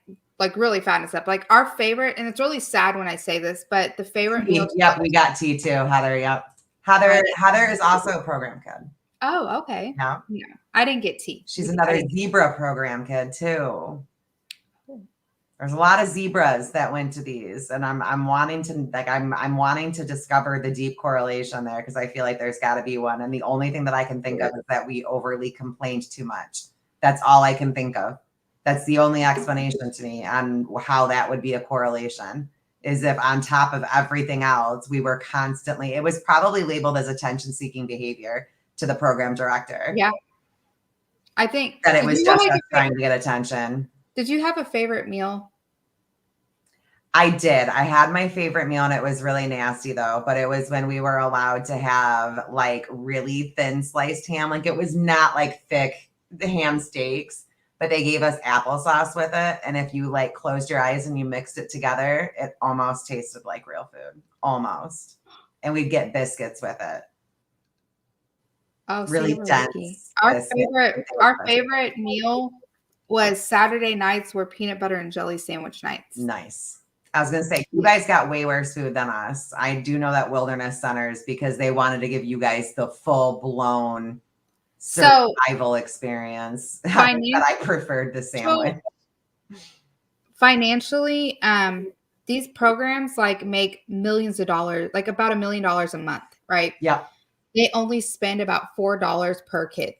really fatten us up. Like our favorite, and it's really sad when I say this, but the favorite meal. Yep, we got tea too, Heather. Yep, Heather is also a program kid. Oh, okay. Yeah, No, I didn't get tea. she's another zebra program kid too. There's a lot of zebras that went to these, and I'm wanting to discover the deep correlation there because I feel like there's got to be one. And the only thing that I can think of is that we overly complained too much. That's all I can think of. That's the only explanation to me on how that would be a correlation. Is if on top of everything else, we were constantly. It was probably labeled as attention-seeking behavior to the program director. Yeah, I think that it was just us trying to get attention. Did you have a favorite meal? I did. I had my favorite meal and it was really nasty though, but it was when we were allowed to have like really thin sliced ham. Like it was not like thick ham steaks, but they gave us applesauce with it. And if you like closed your eyes and you mixed it together, it almost tasted like real food, almost. And we'd get biscuits with it. Oh, really dense. Our favorite meal was Saturday nights were peanut butter and jelly sandwich nights. Nice. I was going to say, you guys got way worse food than us. I do know that Wilderness Centers because they wanted to give you guys the full blown survival experience. But I preferred the sandwich. Financially, these programs like make millions of dollars, like about $1 million a month, right? Yeah. They only spend about $4 per kid.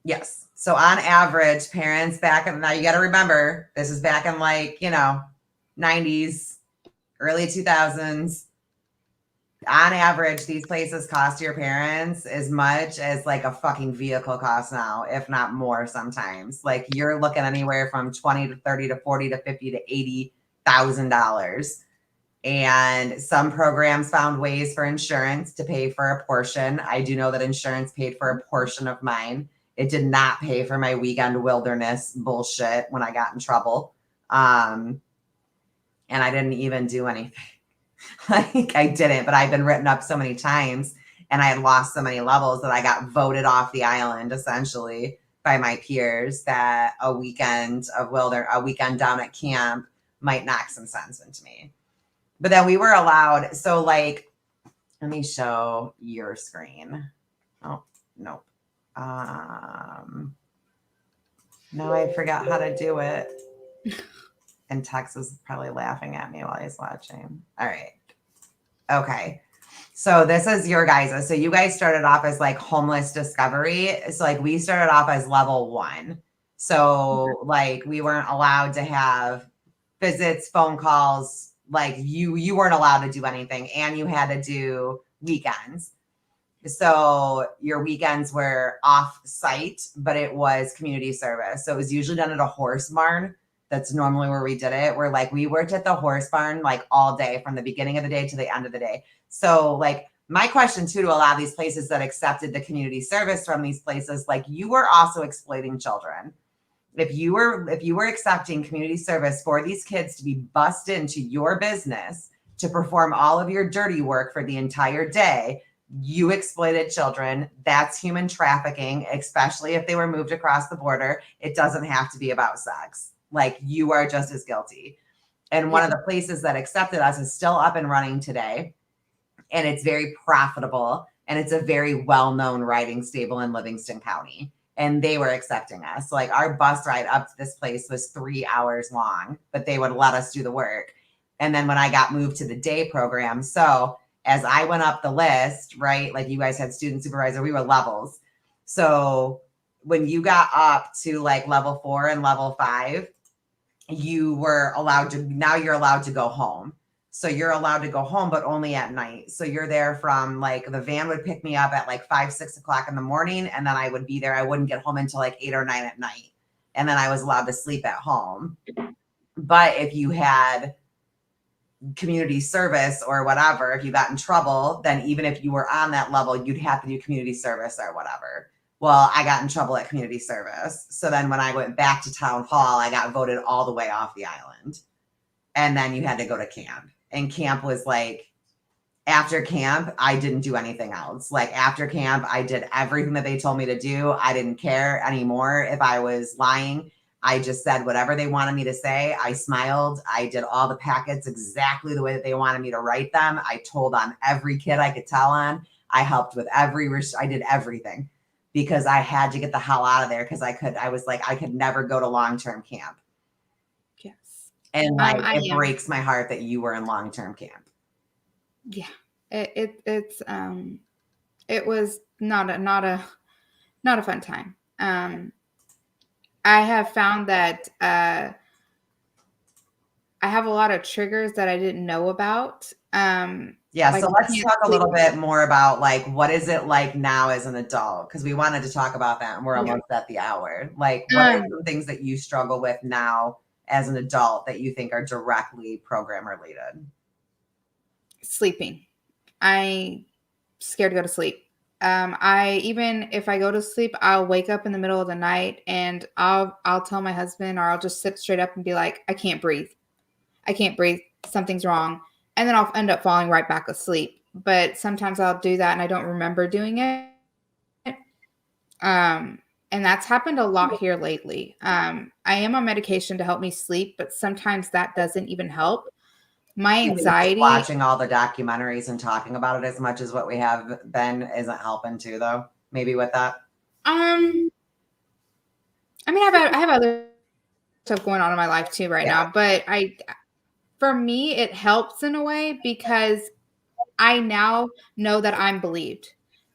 Yes. So on average, parents now you got to remember, this is back in 90s, early 2000s. On average, these places cost your parents as much as like a fucking vehicle costs now, if not more sometimes. Like you're looking anywhere from 20 to 30 to 40 to 50 to $80,000. And some programs found ways for insurance to pay for a portion. I do know that insurance paid for a portion of mine. It did not pay for my weekend wilderness bullshit when I got in trouble. And I didn't even do anything. Like I didn't, but I've been written up so many times and I had lost so many levels that I got voted off the island essentially by my peers that a weekend down at camp might knock some sense into me. But then we were allowed. So like, let me show your screen. Oh, nope. No, I forgot how to do it. And Tex is probably laughing at me while he's watching. All right. Okay. So this is your guys'. So you guys started off as like homeless discovery. So like we started off as level 1. So like we weren't allowed to have visits, phone calls. Like you weren't allowed to do anything and you had to do weekends. So your weekends were off site, but it was community service. So it was usually done at a horse barn. That's normally where we did it. We're like, we worked at the horse barn like all day from the beginning of the day to the end of the day. So like my question too, to a lot of these places that accepted the community service from these places, like you were also exploiting children. If you were accepting community service for these kids to be bussed into your business to perform all of your dirty work for the entire day, you exploited children. That's human trafficking, especially if they were moved across the border. It doesn't have to be about sex. Like you are just as guilty. And one of the places that accepted us is still up and running today. And it's very profitable. And it's a very well-known riding stable in Livingston County. And they were accepting us. So like our bus ride up to this place was 3 hours long, but they would let us do the work. And then when I got moved to the day program, so as I went up the list, right, like you guys had student supervisor, we were levels. So when you got up to like level 4 and level 5, you were allowed to, now you're allowed to go home. So you're allowed to go home, but only at night. So you're there from like the van would pick me up at like 5, 6 o'clock in the morning. And then I would be there. I wouldn't get home until like 8 or 9 at night. And then I was allowed to sleep at home. But if you had community service or whatever, if you got in trouble, then even if you were on that level, you'd have to do community service or whatever. Well, I got in trouble at community service. So then when I went back to town hall, I got voted all the way off the island. And then you had to go to camp. And camp was like, after camp, I didn't do anything else. Like after camp, I did everything that they told me to do. I didn't care anymore if I was lying. I just said whatever they wanted me to say. I smiled. I did all the packets exactly the way that they wanted me to write them. I told on every kid I could tell on. I helped with I did everything because I had to get the hell out of there because I could never go to long-term camp. Yes. And like, it breaks my heart that you were in long-term camp. Yeah, it was not a fun time. I have found that I have a lot of triggers that I didn't know about. Yeah, like so let's talk a little bit more about like what is it like now as an adult? Because we wanted to talk about that and we're almost at the hour. Like what are some things that you struggle with now as an adult that you think are directly program related? Sleeping. I'm scared to go to sleep. Even if I go to sleep, I'll wake up in the middle of the night and I'll tell my husband, or I'll just sit straight up and be like, I can't breathe. Something's wrong. And then I'll end up falling right back asleep. But sometimes I'll do that and I don't remember doing it. And that's happened a lot here lately. I am on medication to help me sleep, but sometimes that doesn't even help. My anxiety, watching all the documentaries and talking about it as much as what we have been isn't helping too, though. Maybe with that. I mean, I have other stuff going on in my life too right now, but for me, it helps in a way because I now know that I'm believed.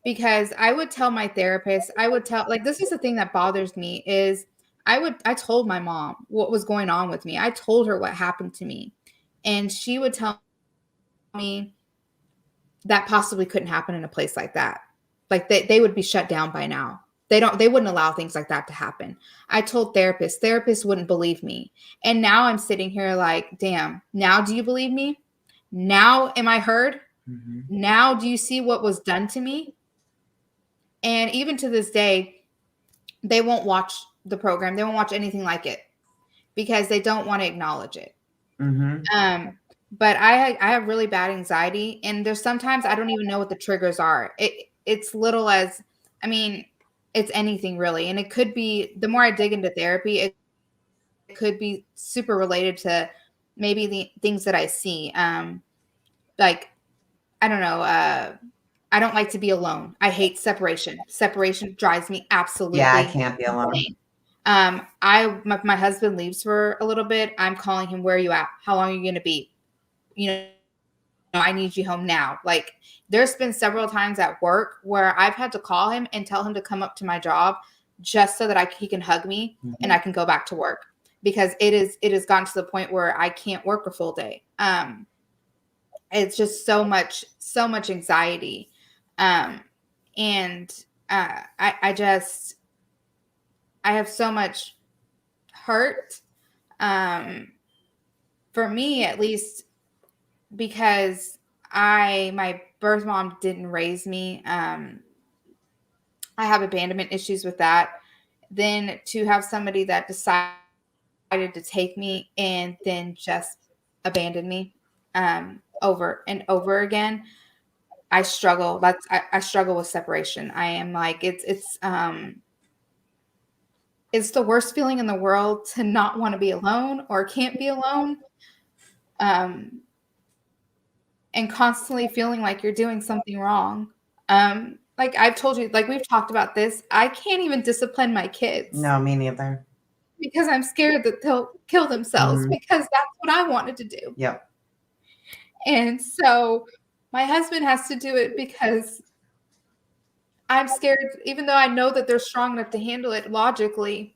Because I would tell my therapist, this is the thing that bothers me is I told my mom what was going on with me. I told her what happened to me. And she would tell me that possibly couldn't happen in a place like that. Like they would be shut down by now. They wouldn't allow things like that to happen. I told therapists wouldn't believe me. And now I'm sitting here like, damn, now do you believe me? Now am I heard? Mm-hmm. Now do you see what was done to me? And even to this day, they won't watch the program. They won't watch anything like it because they don't want to acknowledge it. Mm-hmm. But I have really bad anxiety, and there's sometimes I don't even know what the triggers are. It's little as, it's anything really. And it could be, the more I dig into therapy, it could be super related to maybe the things that I see. Like, I don't know. I don't like to be alone. I hate separation. Separation drives me absolutely. Yeah, I can't be alone. Insane. My husband leaves for a little bit. I'm calling him. Where are you at? How long are you going to be? I need you home now. Like there's been several times at work where I've had to call him and tell him to come up to my job just so that he can hug me and I can go back to work because it has gotten to the point where I can't work a full day. It's just so much anxiety. I have so much hurt, for me, at least, because my birth mom didn't raise me. I have abandonment issues with that. Then to have somebody that decided to take me and then just abandon me, over and over again, I struggle. I struggle with separation. I am like, it's the worst feeling in the world to not want to be alone or can't be alone. And constantly feeling like you're doing something wrong. Like I've told you, like we've talked about this, I can't even discipline my kids. No, me neither. Because I'm scared that they'll kill themselves because that's what I wanted to do. Yep. And so my husband has to do it because I'm scared, even though I know that they're strong enough to handle it logically,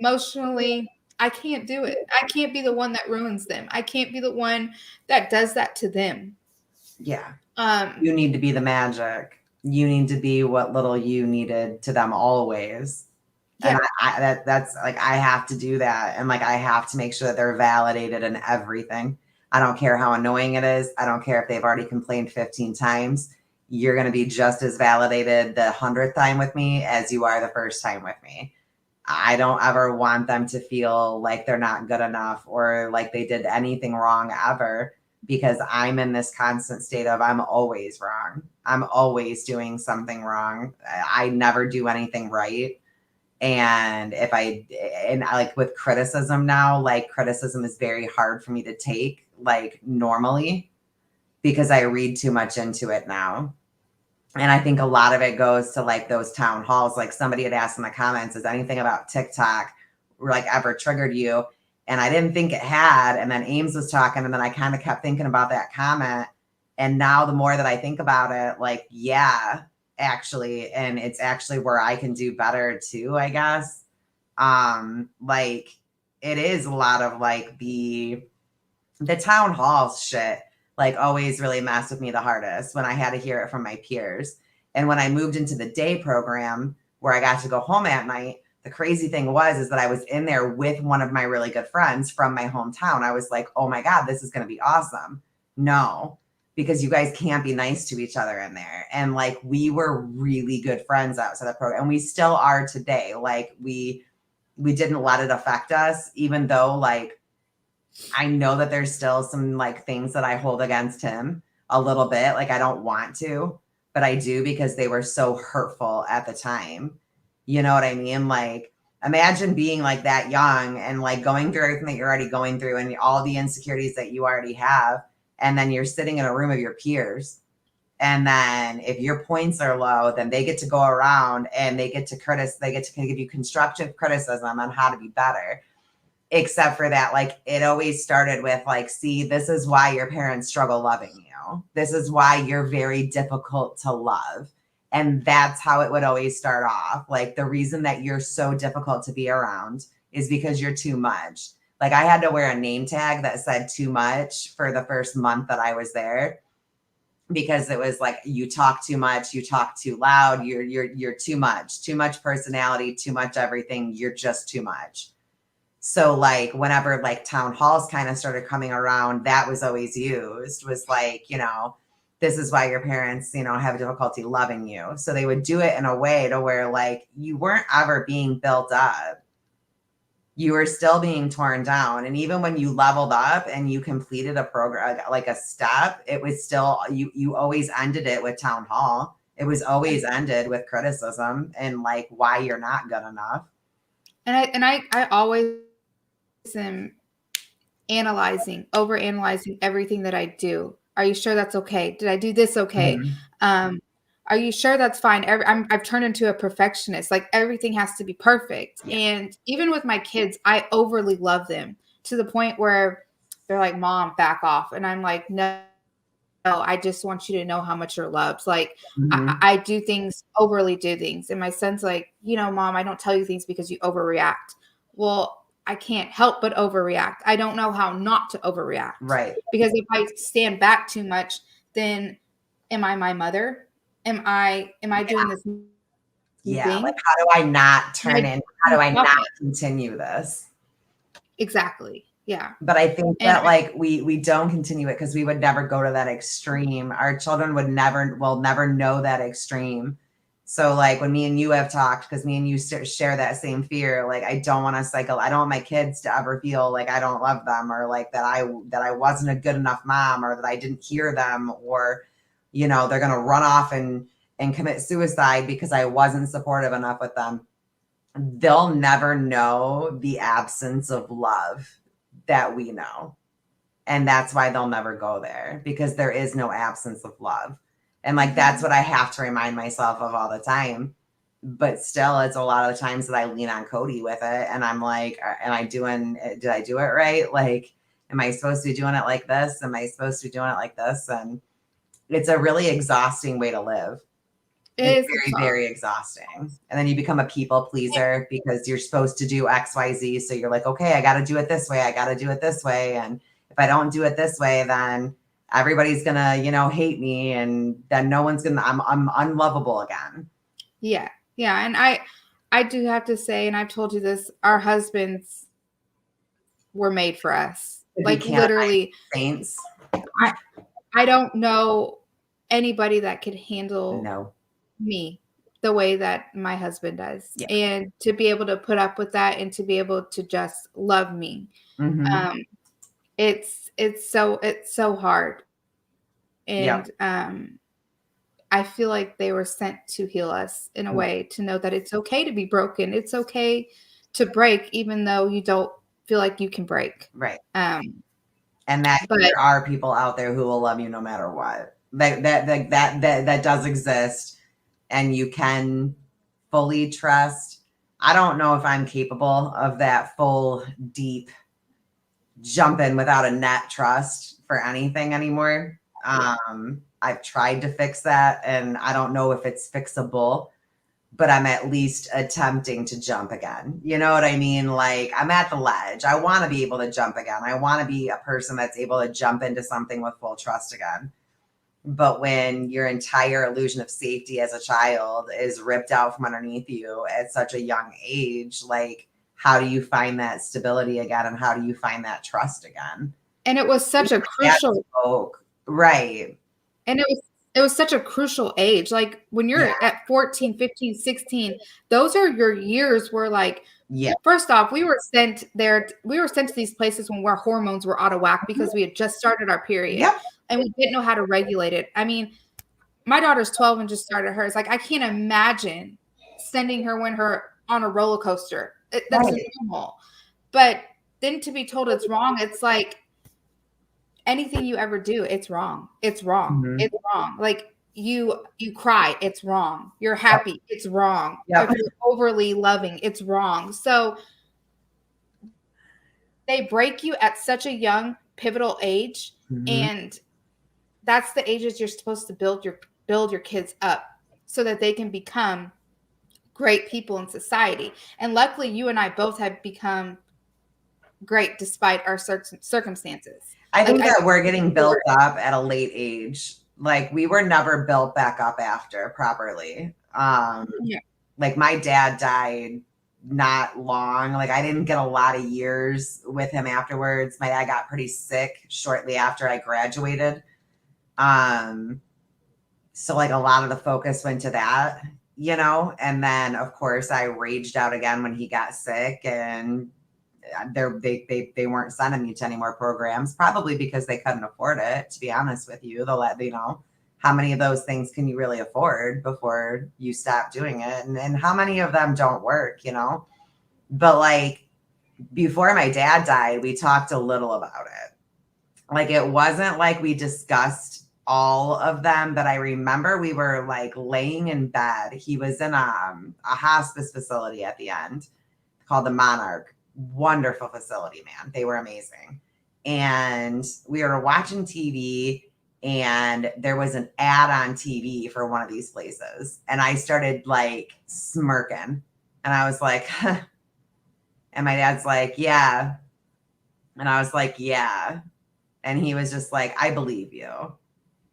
emotionally, I can't do it. I can't be the one that ruins them. I can't be the one that does that to them. Yeah. Um, You need to be the magic. You need to be what little you needed to them always. yeah. And that's like, I have to do that. And like, I have to make sure that they're validated in everything. I don't care how annoying it is. I don't care if they've already complained 15 times. You're going to be just as validated the 100th time with me as you are the first time with me. I don't ever want them to feel like they're not good enough or like they did anything wrong ever, because I'm in this constant state of I'm always wrong. I'm always doing something wrong. I never do anything right. And like with criticism now, like criticism is very hard for me to take like normally, because I read too much into it now. And I think a lot of it goes to like those town halls. Like somebody had asked in the comments, is anything about TikTok like ever triggered you? And I didn't think it had. And then Ames was talking, and then I kind of kept thinking about that comment. And now the more that I think about it, like, yeah, actually, and it's actually where I can do better too, I guess. Like it is a lot of like the town halls shit, like always really messed with me the hardest when I had to hear it from my peers. And when I moved into the day program where I got to go home at night, the crazy thing is that I was in there with one of my really good friends from my hometown. I was like, oh my God, this is going to be awesome. No, because you guys can't be nice to each other in there. And like, we were really good friends outside the program, and we still are today. Like we didn't let it affect us, even though like, I know that there's still some like things that I hold against him a little bit. Like I don't want to, but I do, because they were so hurtful at the time. You know what I mean? Like imagine being like that young and like going through everything that you're already going through and all the insecurities that you already have. And then you're sitting in a room of your peers. And then if your points are low, then they get to go around and they get to give you constructive criticism on how to be better. Except for that, like it always started with like, see, this is why your parents struggle loving you. This is why you're very difficult to love. And that's how it would always start off. Like the reason that you're so difficult to be around is because you're too much. Like I had to wear a name tag that said too much for the first month that I was there, because it was like, you talk too much, you talk too loud, you're too much personality, too much everything. You're just too much. So like whenever like town halls kind of started coming around, that was always used, was like, you know, this is why your parents, you know, have difficulty loving you. So they would do it in a way to where like you weren't ever being built up. You were still being torn down. And even when you leveled up and you completed a program, like a step, it was still, you always ended it with town hall. It was always ended with criticism and like why you're not good enough. And I always am overanalyzing everything that I do. Are you sure that's okay? Did I do this okay? Mm-hmm. Are you sure that's fine? I've turned into a perfectionist. Like everything has to be perfect. Yeah. And even with my kids, I overly love them to the point where they're like, Mom, back off. And I'm like, no, I just want you to know how much you're loved. Like Mm-hmm. I overly do things. And my son's like, you know, Mom, I don't tell you things because you overreact. Well, I can't help but overreact. I don't know how not to overreact. Right. Because if I stand back too much, then am I my mother? Am I doing this Yeah. thing? Like how do I not turn in? How do I not continue this? Exactly. Yeah. But I think that like we don't continue it because we would never go to that extreme. Our children will never know that extreme. So like when me and you have talked, because me and you share that same fear, like I don't want to cycle. I don't want my kids to ever feel like I don't love them, or like that I wasn't a good enough mom, or that I didn't hear them, or you know they're gonna run off and commit suicide because I wasn't supportive enough with them. They'll never know the absence of love that we know. And that's why they'll never go there, because there is no absence of love. And like, that's what I have to remind myself of all the time. But still, it's a lot of the times that I lean on Cody with it. And I'm like, did I do it right? Like, am I supposed to be doing it like this? Am I supposed to be doing it like this? And it's a really exhausting way to live. It's It's very, exhausting. very exhausting. And then you become a people pleaser because you're supposed to do XYZ. So you're like, okay, I got to do it this way. I got to do it this way. And if I don't do it this way, then everybody's going to, you know, hate me. And then no one's going to, I'm unlovable again. Yeah. Yeah. And I do have to say, and I've told you this, our husbands were made for us. We Like can't literally, Saints. I don't know anybody that could handle No. me the way that my husband does. Yeah. And to be able to put up with that and to be able to just love me. Mm-hmm. It's so hard. And I feel like they were sent to heal us in a way, to know that it's okay to be broken. It's okay to break, even though you don't feel like you can break. Right. Um, And that but there are people out there who will love you no matter what. That does exist, and you can fully trust. I don't know if I'm capable of that full, deep jump in without a net trust for anything anymore. I've tried to fix that, and I don't know if it's fixable, but I'm at least attempting to jump again. You know what I mean? Like, I'm at the ledge. I want to be able to jump again. I want to be a person that's able to jump into something with full trust again. But when your entire illusion of safety as a child is ripped out from underneath you at such a young age, like, how do you find that stability again? And how do you find that trust again? and it was such a crucial right. And it was such a crucial age. Like when you're at 14, 15, 16, those are your years where, like, first off, we were sent to these places when our hormones were out of whack because we had just started our period. Yep. And we didn't know how to regulate it. I mean, my daughter's 12 and just started hers. Like, I can't imagine sending her on a roller coaster. That's normal. But then to be told it's wrong, it's like, anything you ever do, it's wrong. It's wrong. Mm-hmm. It's wrong. Like you cry, it's wrong. You're happy, it's wrong. If you're overly loving, it's wrong. So they break you at such a young, pivotal age, and that's the ages you're supposed to build your kids up so that they can become great people in society. And luckily, you and I both have become great despite our circumstances. I think that we're getting built up at a late age. Like, we were never built back up after properly. Like, my dad died not long. Like, I didn't get a lot of years with him afterwards. My dad got pretty sick shortly after I graduated. So, like, a lot of the focus went to that, you know? And then, of course, I raged out again when he got sick, and they weren't sending me to any more programs, probably because they couldn't afford it, to be honest with you. They'll let, you know, how many of those things can you really afford before you stop doing it? And how many of them don't work, you know? But like, before my dad died, we talked a little about it. Like, it wasn't like we discussed all of them, but I remember we were like laying in bed. He was in a hospice facility at the end called the Monarch. Wonderful facility, man. They were amazing. And we were watching TV, and there was an ad on TV for one of these places. And I started like smirking, and I was like, huh. And my dad's like, yeah. And I was like, yeah. And he was just like, I believe you.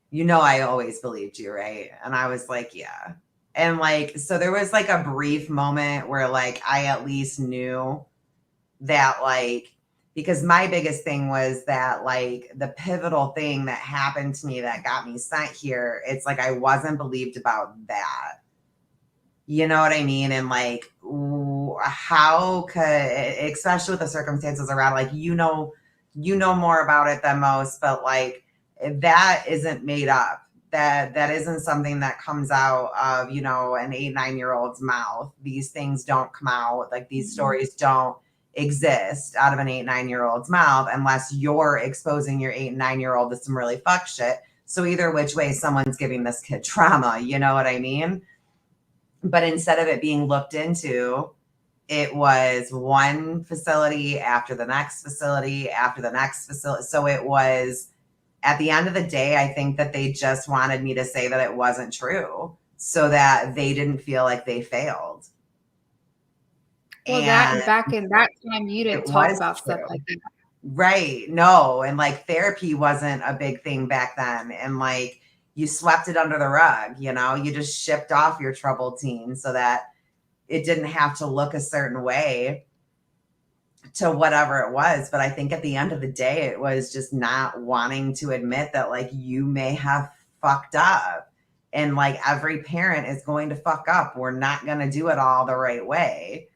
You know, I always believed you, right? And I was like, yeah. And like, so there was like a brief moment where like I at least knew that, like, because my biggest thing was that like the pivotal thing that happened to me that got me sent here, it's like I wasn't believed about that. You know what I mean? And like, how could, especially with the circumstances around, like, you know more about it than most, but like that isn't made up. That isn't something that comes out of, you know, an 8-9-year-old's mouth. These things don't come out, like these stories don't exist out of an 8-9-year-old's mouth unless you're exposing your 8-9-year-old to some really fuck shit. So either which way, someone's giving this kid trauma, you know what I mean? But instead of it being looked into, it was one facility after the next facility after the next facility. So it was, at the end of the day, I think that they just wanted me to say that it wasn't true, so that they didn't feel like they failed. Well, that and And back in that time, you didn't it talk was about stuff true. like that. Right. No. And like therapy wasn't a big thing back then. And like you swept it under the rug, you know, you just shipped off your troubled teen so that it didn't have to look a certain way to whatever it was. But I think at the end of the day, it was just not wanting to admit that like you may have fucked up. And like every parent is going to fuck up. We're not going to do it all the right way.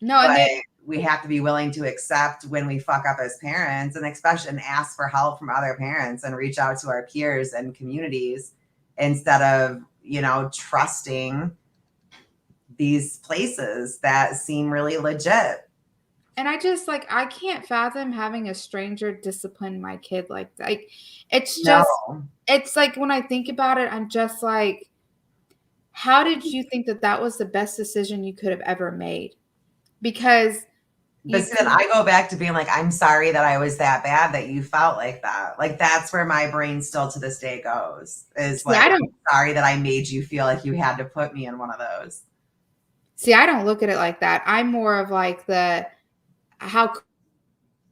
No, and But they, we have to be willing to accept when we fuck up as parents, and especially and ask for help from other parents and reach out to our peers and communities instead of, you know, trusting these places that seem really legit. and I just like I can't fathom having a stranger discipline my kid like that. Like, it's No. just it's like when I think about it, I'm just like, how did you think that that was the best decision you could have ever made? Because But you see, then I go back to being like, I'm sorry that I was that bad that you felt like that. Like that's where my brain still to this day goes. Is see, like, I I'm don't sorry that I made you feel like you had to put me in one of those. see, I don't look at it like that. I'm more of like the how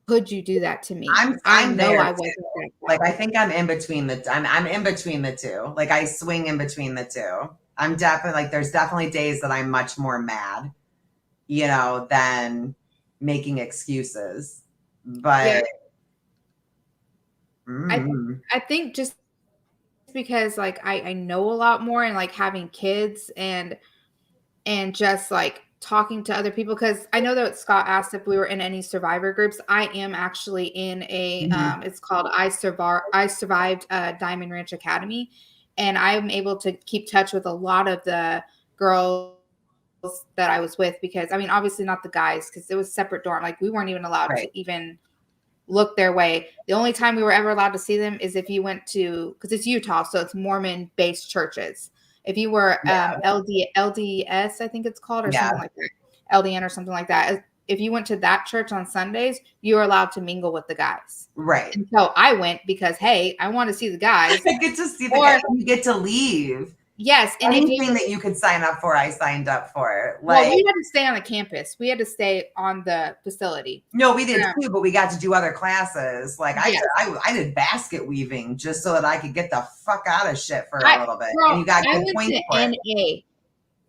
could you do that to me? I I'm know there I too. wasn't that Like bad. I think I'm in between I'm in between the two. Like I swing in between the two. I'm definitely like there's definitely days that I'm much more mad, you know, than making excuses. Yeah, But I mm, I think just because like I know a lot more and like having kids and just like talking to other people because I know that Scott asked if we were in any survivor groups. I am actually in a mhm, it's called I survived Diamond Ranch Academy, and I'm able to keep touch with a lot of the girls that I was with because I mean obviously not the guys because it was separate dorm, like we weren't even allowed right. to even look their way. The only time we were ever allowed to see them is if you went to, because it's Utah, so it's Mormon based churches. If you were Yeah. LDS, I think it's called, or Yeah. something like that, LDN or something like that. If you went to that church on Sundays, you were allowed to mingle with the guys. Right. And so I went because, hey, I want to see the guys. I get to see the Or, guy. You get to leave. yes. And if you, Anything that you could sign up for, I signed up for. well, Like we had to stay on the campus, we had to stay on the facility. no, we did Um, too, but we got to do other classes. Like yes. I did basket weaving just so that I could get the fuck out of shit for a I, little bit. girl, And you got I good went points to for it. NA.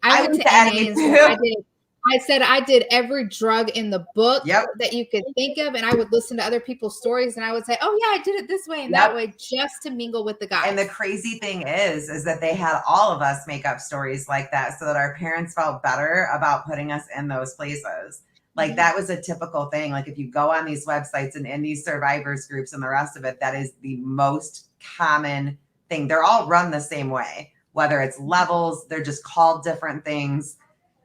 I I went went to to NA NA and too. I said I did every drug in the book Yep. that you could think of, and I would listen to other people's stories, and I would say, "Oh yeah, I did it this way and that Yep. way," just to mingle with the guys. And the crazy thing is that they had all of us make up stories like that so that our parents felt better about putting us in those places. Like that was a typical thing. Like if you go on these websites and in these survivors groups and the rest of it, that is the most common thing. They're all run the same way, whether it's levels, they're just called different things.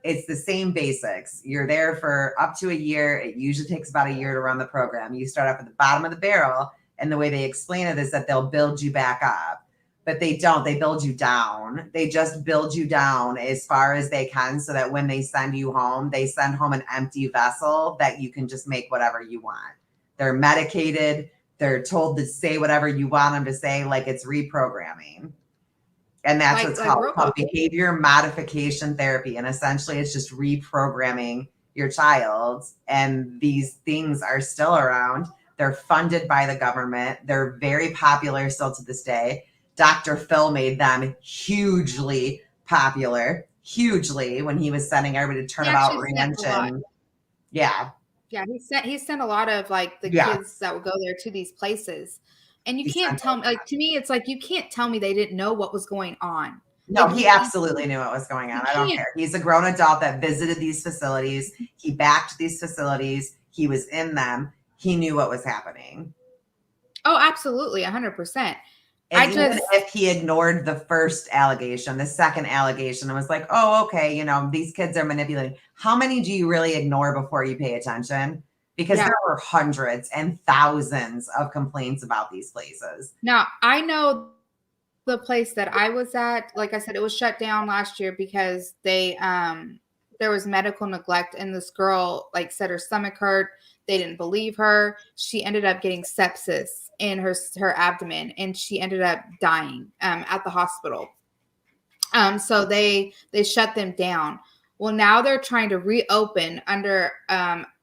It's the same basics. You're there for up to a year. It usually takes about a year to run the program. You start up at the bottom of the barrel, and the way they explain it is that they'll build you back up, but they don't. They build you down. They just build you down as far as they can so that when they send you home, they send home an empty vessel that you can just make whatever you want. They're medicated. They're told to say whatever you want them to say, like it's reprogramming. And that's what's called behavior modification therapy. And essentially, it's just reprogramming your child. And these things are still around. They're funded by the government. They're very popular still to this day. Dr. Phil made them hugely popular, hugely, when he was sending everybody to Turnabout Ranch. And yeah. Yeah, he sent a lot of like the kids that would go there to these places. And you can't tell me, like, to me, it's like you can't tell me they didn't know what was going on. No, like, he absolutely knew what was going on. I don't care. He's a grown adult that visited these facilities. He backed these facilities. He was in them. He knew what was happening. Oh, absolutely, 100%. And even if he ignored the first allegation, the second allegation, and was like, oh, okay, you know, these kids are manipulating. How many do you really ignore before you pay attention? Because there were hundreds and thousands of complaints about these places. Now, I know the place that I was at, like I said, it was shut down last year because there was medical neglect, and this girl like said her stomach hurt. They didn't believe her. She ended up getting sepsis in her abdomen, and she ended up dying at the hospital. So they shut them down. Well, now they're trying to reopen under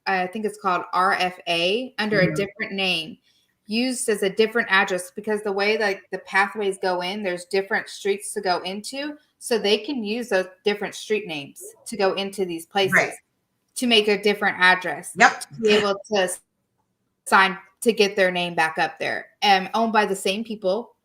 I think it's called RFA under a different name, used as a different address, because the way like the pathways go in, there's different streets to go into, so they can use those different street names to go into these places Right. to make a different address. Yep. To be able to sign to get their name back up there, and owned by the same people,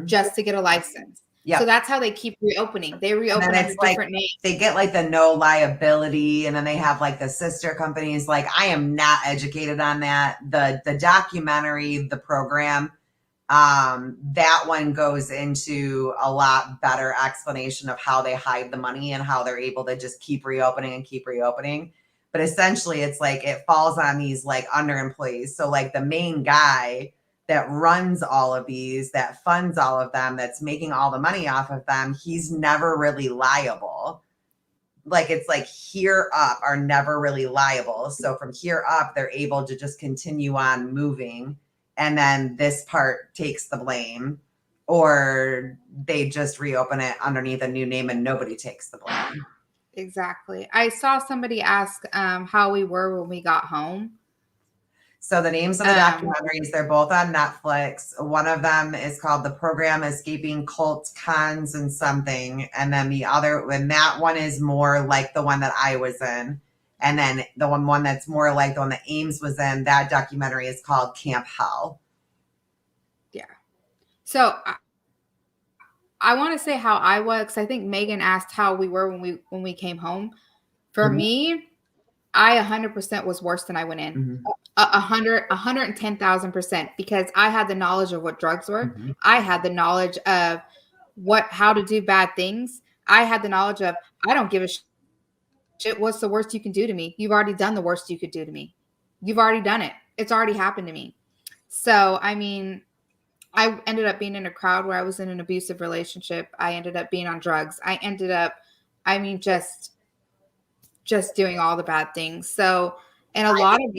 just to get a license. Yeah. So that's how they keep reopening. They reopen under different names. They get like the no liability, and then they have like the sister companies. Like, I am not educated on that. The documentary, the program, that one goes into a lot better explanation of how they hide the money and how they're able to just keep reopening and keep reopening. But essentially, it's like it falls on these like underemployees. So like the main guy that runs all of these, that funds all of them, that's making all the money off of them, he's never really liable. Like, it's like here up are never really liable. So from here up, they're able to just continue on moving. And then this part takes the blame, or they just reopen it underneath a new name and nobody takes the blame. Exactly. I saw somebody ask how we were when we got home. So the names of the documentaries, they're both on Netflix. One of them is called The Program Escaping Cult Cons and something. And then the other, and that one is more like the one that I was in. And then the one that's more like the one that Ames was in, that documentary is called Camp Hell. Yeah. So I want to say how I was, because I think Megan asked how we were when we came home. For me, I 100% was worse than I went in. 110,000%, because I had the knowledge of what drugs were. I had the knowledge of how to do bad things. I had the knowledge of, I don't give a shit. What's the worst you can do to me? You've already done the worst you could do to me. You've already done it. It's already happened to me. So, I mean, I ended up being in a crowd where I was in an abusive relationship. I ended up being on drugs. I ended up, I mean, just doing all the bad things. So, and a lot of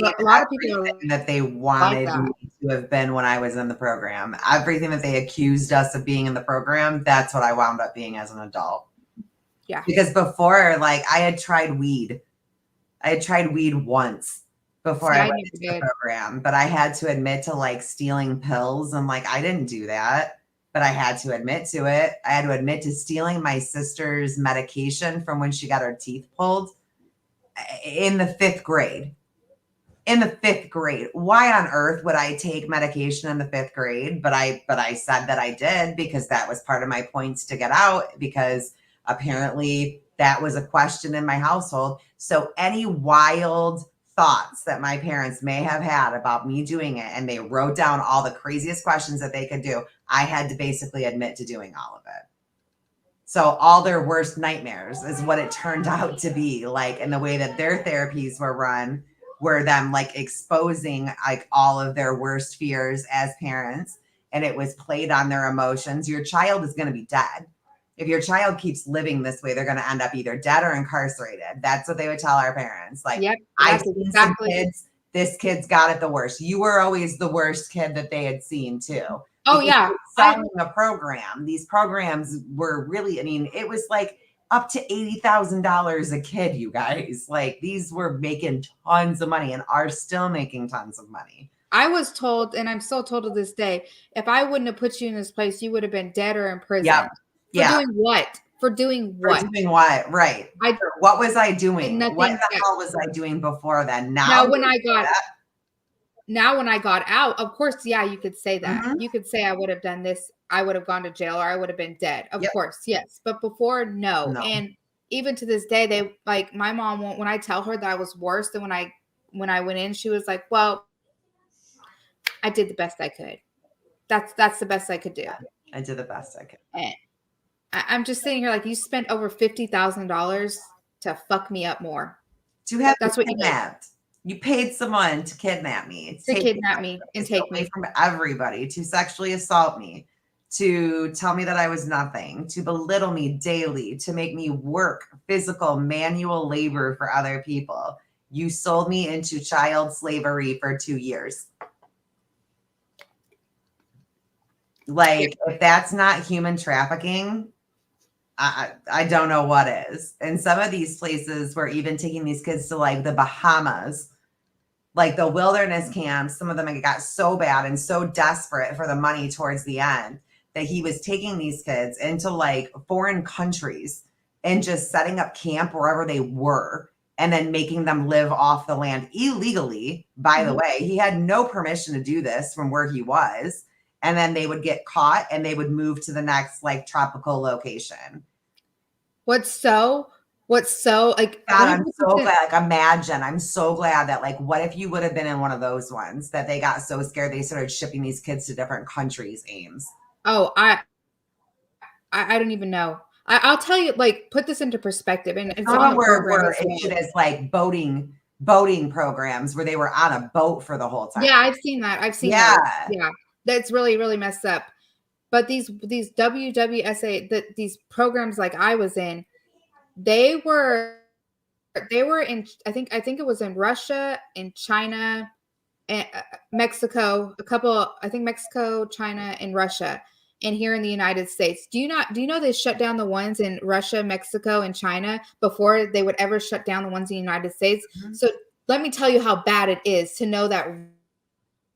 people that they wanted me to have been when I was in the program, everything that they accused us of being in the program, that's what I wound up being as an adult. Yeah. Because before, like, I had tried weed. I had tried weed once before I went into the program, but I had to admit to like stealing pills. And like, I didn't do that, but I had to admit to it. I had to admit to stealing my sister's medication from when she got her teeth pulled in the 5th grade. In the 5th grade. Why on earth would I take medication in the 5th grade? But I said that I did, because that was part of my points to get out, because apparently that was a question in my household. So any wild thoughts that my parents may have had about me doing it, and they wrote down all the craziest questions that they could do, I had to basically admit to doing all of it. So all their worst nightmares is what it turned out to be like, and the way that their therapies were run were them like exposing like all of their worst fears as parents, and it was played on their emotions. Your child is going to be dead. If your child keeps living this way, they're going to end up either dead or incarcerated. That's what they would tell our parents. Like, yep, I've seen some kids, this kid's got it the worst. You were always the worst kid that they had seen too. Oh, yeah. Selling a program. These programs were really, I mean, it was like up to $80,000 a kid, you guys. Like, these were making tons of money and are still making tons of money. I was told, and I'm still told to this day, if I wouldn't have put you in this place, you would have been dead or in prison. Yep. For doing what? For doing what? For doing what? Right. What was I doing? What the hell was I doing before then? Now when I got out, of course, yeah, you could say that. You could say I would have done this. I would have gone to jail, or I would have been dead. Of course, yes. But before, no. And even to this day, they like my mom won't. When I tell her that I was worse than when I went in, she was like, "Well, I did the best I could. That's the best I could do. I did the best I could." And I'm just sitting here like, you spent over $50,000 to fuck me up more. To have that's what kidnapped. You paid someone to kidnap me. To kidnap me and take me from everybody, to sexually assault me, to tell me that I was nothing, to belittle me daily, to make me work physical manual labor for other people. You sold me into child slavery for 2 years. Like, if that's not human trafficking, I don't know what is. And some of these places were even taking these kids to like the Bahamas, like the wilderness camps. Some of them got so bad and so desperate for the money towards the end that he was taking these kids into like foreign countries and just setting up camp wherever they were and then making them live off the land illegally. By the way, he had no permission to do this from where he was. And then they would get caught and they would move to the next like tropical location. What's so like, God, I'm so glad. Like, imagine, I'm so glad that like, what if you would have been in one of those ones that they got so scared they started shipping these kids to different countries, Ames? Oh, I don't even know. I'll tell you, like, put this into perspective. And it's on the were issued as like boating programs where they were on a boat for the whole time. Yeah, I've seen that. I've seen that. Yeah, that's really, really messed up. But these WWSA, these programs like I was in, they were in, I think it was in Russia, in China, and Mexico, I think Mexico, China, and Russia, and here in the United States. Do you know they shut down the ones in Russia, Mexico, and China before they would ever shut down the ones in the United States? Mm-hmm. So let me tell you how bad it is to know that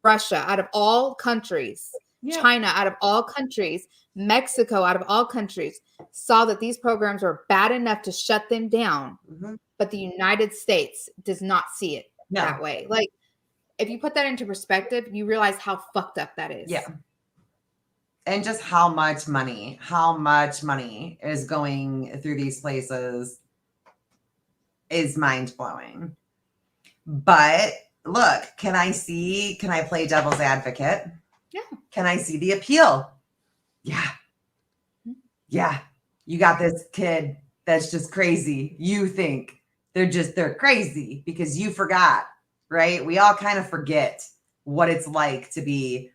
Russia, out of all countries, China, out of all countries, Mexico, out of all countries, saw that these programs were bad enough to shut them down. Mm-hmm. But the United States does not see it that way. Like, if you put that into perspective, you realize how fucked up that is. Yeah. And just how much money is going through these places is mind-blowing. But look, can I play devil's advocate? Yeah. Can I see the appeal? Yeah. Yeah. You got this kid that's just crazy. You think they're crazy because you forgot, right? We all kind of forget what it's like to be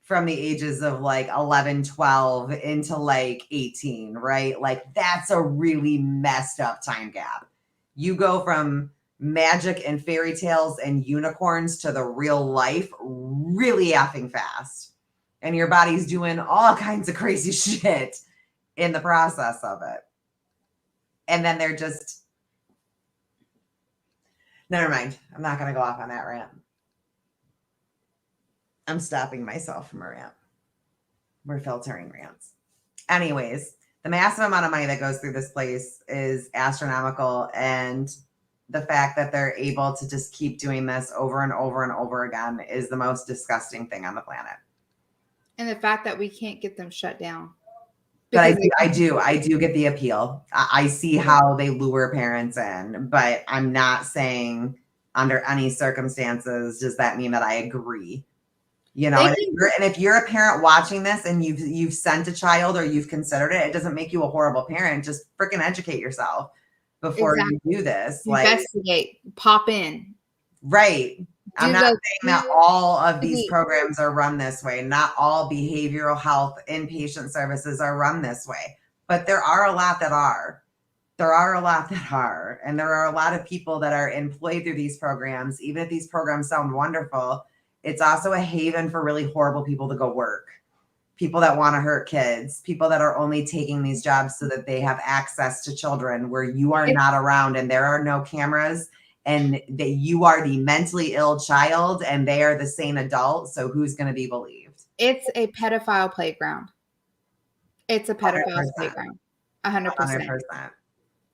from the ages of like 11, 12 into like 18, right? Like that's a really messed up time gap. You go from magic and fairy tales and unicorns to the real life really effing fast. And your body's doing all kinds of crazy shit in the process of it. And then they're just, never mind. I'm not going to go off on that rant. I'm stopping myself from a rant. We're filtering rants. Anyways, the massive amount of money that goes through this place is astronomical. And the fact that they're able to just keep doing this over and over and over again is the most disgusting thing on the planet. And the fact that we can't get them shut down. But I do get the appeal. I see how they lure parents in, but I'm not saying under any circumstances does that mean that I agree. You know, and if you're a parent watching this and you've sent a child or you've considered it, it doesn't make you a horrible parent. Just freaking educate yourself before you do this. Investigate, pop in. Right. I'm not saying that all of these programs are run this way. Not all behavioral health inpatient services are run this way, but there are a lot that are. And there are a lot of people that are employed through these programs. Even if these programs sound wonderful, it's also a haven for really horrible people to go work. People that want to hurt kids, people that are only taking these jobs so that they have access to children where you are not around and there are no cameras. And that you are the mentally ill child and they are the sane adult. So who's going to be believed? It's a pedophile playground. It's a pedophile 100%. Playground. 100%.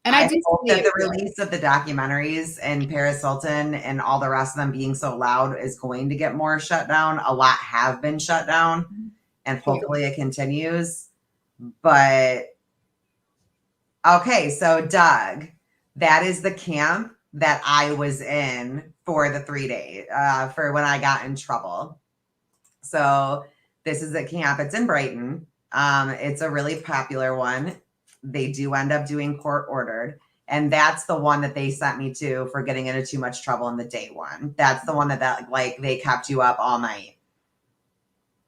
And I do hope that the release of the documentaries and Paris Hilton and all the rest of them being so loud is going to get more shut down. A lot have been shut down and hopefully it continues. But okay, so Doug, that is the camp that I was in for the 3 days, for when I got in trouble. So this is a camp. It's in Brighton. It's a really popular one. They do end up doing court ordered. And that's the one that they sent me to for getting into too much trouble in the day one. That's the one that like they kept you up all night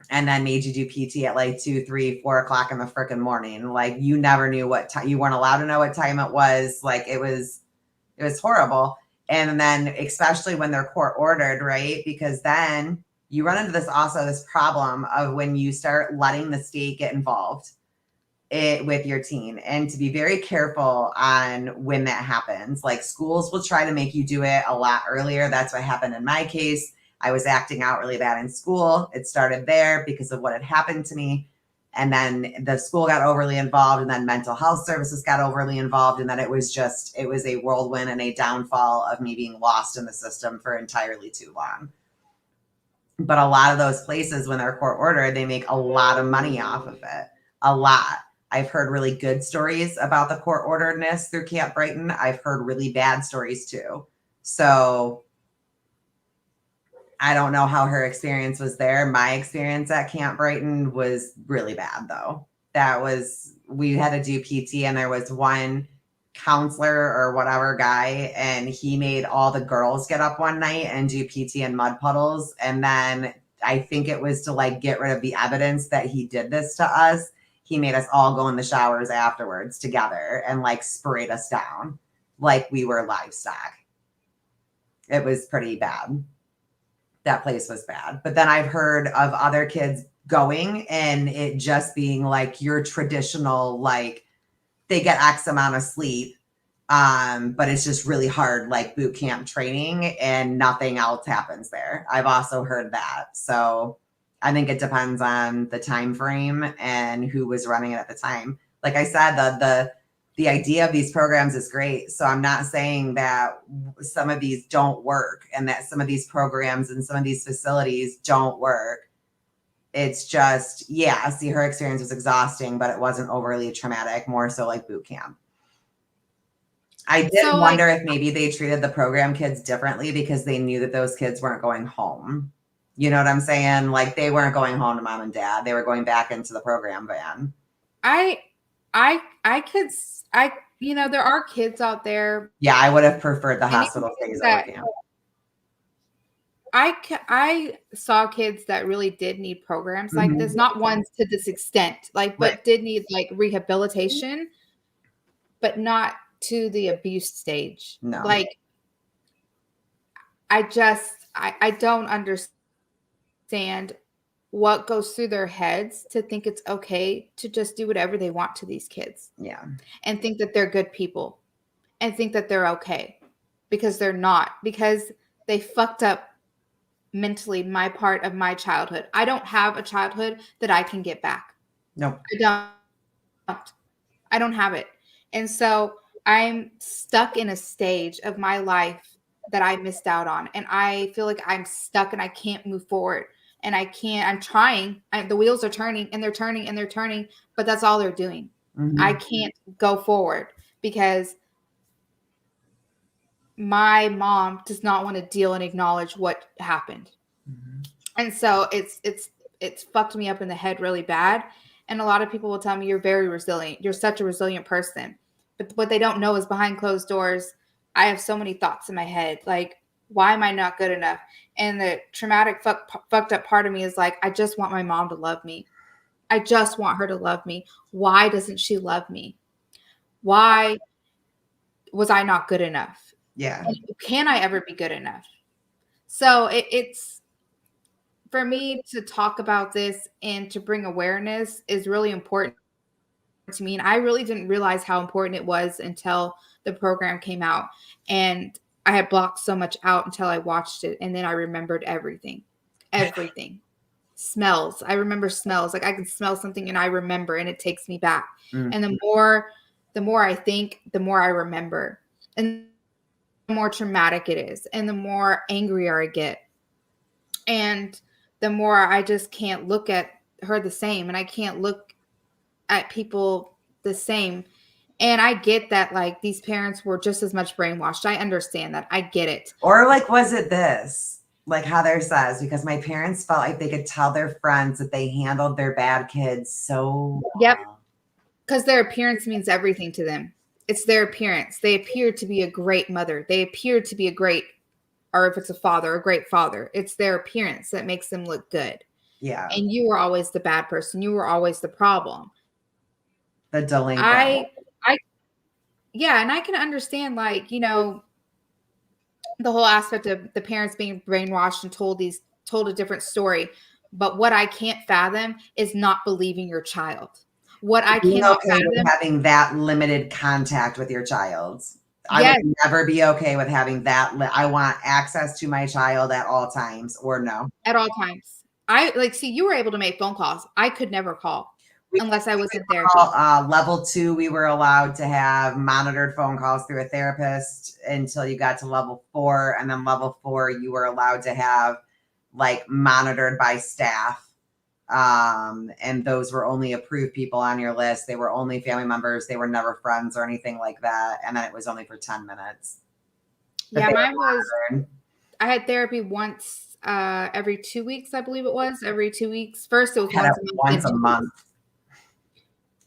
and then made you do PT at like 2, 3, 4 o'clock in the freaking morning. Like you never knew what time, you weren't allowed to know what time it was. Like it was horrible. And then especially when they're court ordered, right? Because then you run into this problem of when you start letting the state get involved. it with your teen, and to be very careful on when that happens. Like, schools will try to make you do it a lot earlier. That's what happened in my case. I was acting out really bad in school. It started there because of what had happened to me. And then the school got overly involved, and then mental health services got overly involved. And then it was a whirlwind and a downfall of me being lost in the system for entirely too long. But a lot of those places, when they're court ordered, they make a lot of money off of it. A lot. I've heard really good stories about the court orderedness through Camp Brighton. I've heard really bad stories too. So I don't know how her experience was there. My experience at Camp Brighton was really bad, though. We had to do PT, and there was one counselor or whatever guy, and he made all the girls get up one night and do PT in mud puddles. And then I think it was to like get rid of the evidence that he did this to us. He made us all go in the showers afterwards together and like sprayed us down like we were livestock. It was pretty bad. That place was bad. But then I've heard of other kids going and it just being like your traditional, like they get X amount of sleep, but it's just really hard, like boot camp training, and nothing else happens there. I've also heard that. So I think it depends on the time frame and who was running it at the time. Like I said, the idea of these programs is great. So I'm not saying that some of these don't work and that some of these programs and some of these facilities don't work. It's just, yeah, see, her experience was exhausting, but it wasn't overly traumatic, more so like boot camp. I did wonder if maybe they treated the program kids differently because they knew that those kids weren't going home. You know what I'm saying? Like they weren't going home to mom and dad. They were going back into the program van. There are kids out there. Yeah, I would have preferred the hospital phase over camp. I saw kids that really did need programs like this, not ones to this extent, but did need like rehabilitation, but not to the abuse stage. No. Like, I don't understand what goes through their heads to think it's okay to just do whatever they want to these kids. Yeah. And think that they're good people and think that they're okay, because they're not, because they fucked up mentally my part of my childhood. I don't have a childhood that I can get back. No. I don't have it. And so I'm stuck in a stage of my life that I missed out on. And I feel like I'm stuck and I can't move forward. And I'm trying. The wheels are turning and they're turning and they're turning, but that's all they're doing. Mm-hmm. I can't go forward because my mom does not want to deal and acknowledge what happened. Mm-hmm. And so it's fucked me up in the head really bad. And a lot of people will tell me you're very resilient. You're such a resilient person. But what they don't know is behind closed doors, I have so many thoughts in my head. Like, why am I not good enough? And the traumatic fucked up part of me is like, I just want my mom to love me. I just want her to love me. Why doesn't she love me? Why was I not good enough? Yeah. And can I ever be good enough? So it's for me to talk about this and to bring awareness is really important to me. And I really didn't realize how important it was until the program came out. And I had blocked so much out until I watched it. And then I remembered everything. Smells. I remember smells. Like I can smell something and I remember, and it takes me back. Mm. And the more I think, the more I remember. And the more traumatic it is. And the more angrier I get. And the more I just can't look at her the same. And I can't look at people the same. And I get that, like, these parents were just as much brainwashed. I understand that. I get it. Or like, was it this? Like Heather says, because my parents felt like they could tell their friends that they handled their bad kids so well. Yep. Because their appearance means everything to them. It's their appearance. They appear to be a great mother. They appear to be a great, or if it's a father, a great father. It's their appearance that makes them look good. Yeah. And you were always the bad person. You were always the problem. The delinquent. Yeah, and I can understand, like, you know, the whole aspect of the parents being brainwashed and told a different story. But what I can't fathom is not believing your child. what I Being cannot okay with fathom. having that limited contact with your child. I Yes, would never be okay with having that. I want access to my child at all times, or no. at all times. I like see you were able to make phone calls. I could never call We unless I was in call, therapy. level 2, we were allowed to have monitored phone calls through a therapist until you got to level 4, and then level 4, you were allowed to have like monitored by staff. And those were only approved people on your list. They were only family members. They were never friends or anything like that. And then it was only for 10 minutes. But Yeah, they were mine was monitored. I had therapy once every 2 weeks, I believe it was. Every 2 weeks. First it was Had it once a month. once then a 2 weeks. month.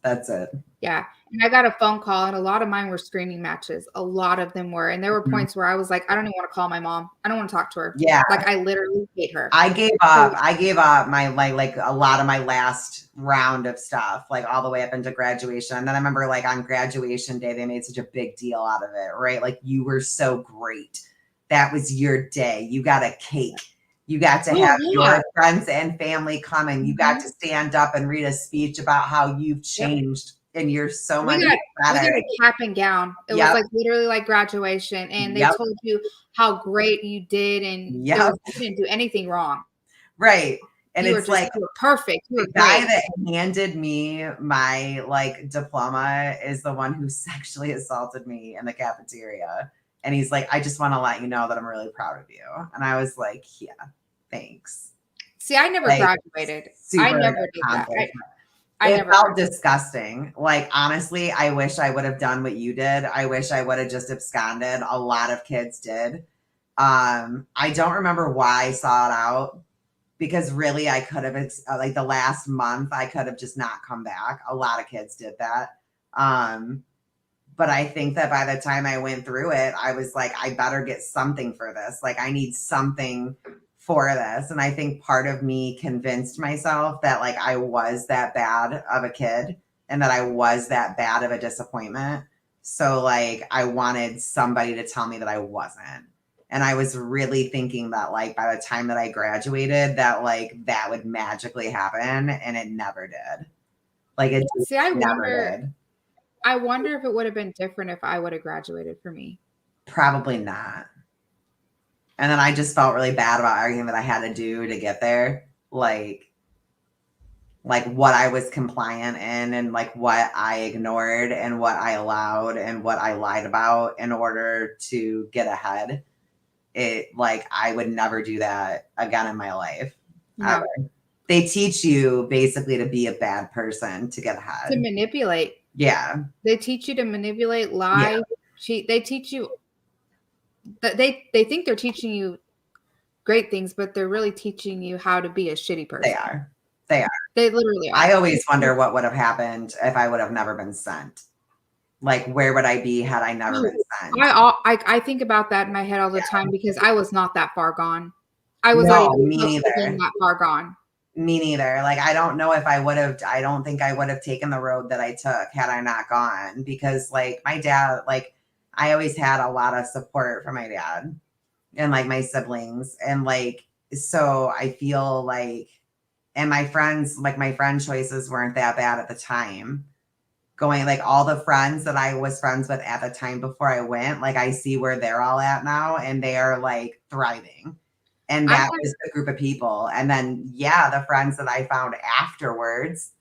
That's it. Yeah. And I got a phone call, and a lot of mine were screaming matches. A lot of them were. And there were Mhm. points where I was like, I don't even want to call my mom. I don't want to talk to her. Yeah. Like, I literally hate her. I gave up. I gave up my like a lot of my last round of stuff, like all the way up into graduation. And then I remember like on graduation day, they made such a big deal out of it, right? Like you were so great. That was your day. You got a cake. You got to Oh, have yeah. your friends and family come and you got to stand up and read a speech about how you've changed and you're so much We got better. a cap and gown. It was Yep. like literally like graduation, and they Yep. told you how great you did, and Yep. you didn't do anything wrong. Right. And You were it's just like you were perfect. You were the guy great. that handed me my like diploma is the one who sexually assaulted me in the cafeteria. And he's like, I just want to let you know that I'm really proud of you. And I was like, yeah, thanks. See, I never Like, graduated. I super never did that. accomplished. I It never felt disgusting. Like, honestly, I wish I would have done what you did. I wish I would have just absconded. A lot of kids did. I don't remember why I saw it out, because really I could have, like the last month, I could have just not come back. A lot of kids did that. But I think that by the time I went through it, I was like, I better get something for this. Like, I need something for this. And I think part of me convinced myself that like I was that bad of a kid and that I was that bad of a disappointment. So like I wanted somebody to tell me that I wasn't. And I was really thinking that like by the time that I graduated, that like that would magically happen, and it never did. Like it just See, I never wonder did. I wonder if it would have been different if I would have graduated for me. Probably not. And then I just felt really bad about everything that I had to do to get there. Like what I was compliant in and like what I ignored and what I allowed and what I lied about in order to get ahead. It like I would never do that again in my life. No. They teach you basically to be a bad person to get ahead. To manipulate. Yeah. They teach you to manipulate, lie, cheat. They teach you that they think they're teaching you great things, but they're really teaching you how to be a shitty person. They are. They are. They literally are. I always wonder what would have happened if I would have never been sent. Like, where would I be had I never been sent? I think about that in my head all the time because I was not that far gone. I was No, not even me close to neither. being that far gone. Me neither. Like, I don't know if I would have, I don't think I would have taken the road that I took had I not gone, because like my dad, like I always had a lot of support from my dad and like my siblings. And like, so I feel like, and my friends, like my friend choices weren't that bad at the time. Going like all the friends that I was friends with at the time before I went, like I see where they're all at now and they are like thriving. And that was the group of people. And then, yeah, the friends that I found afterwards,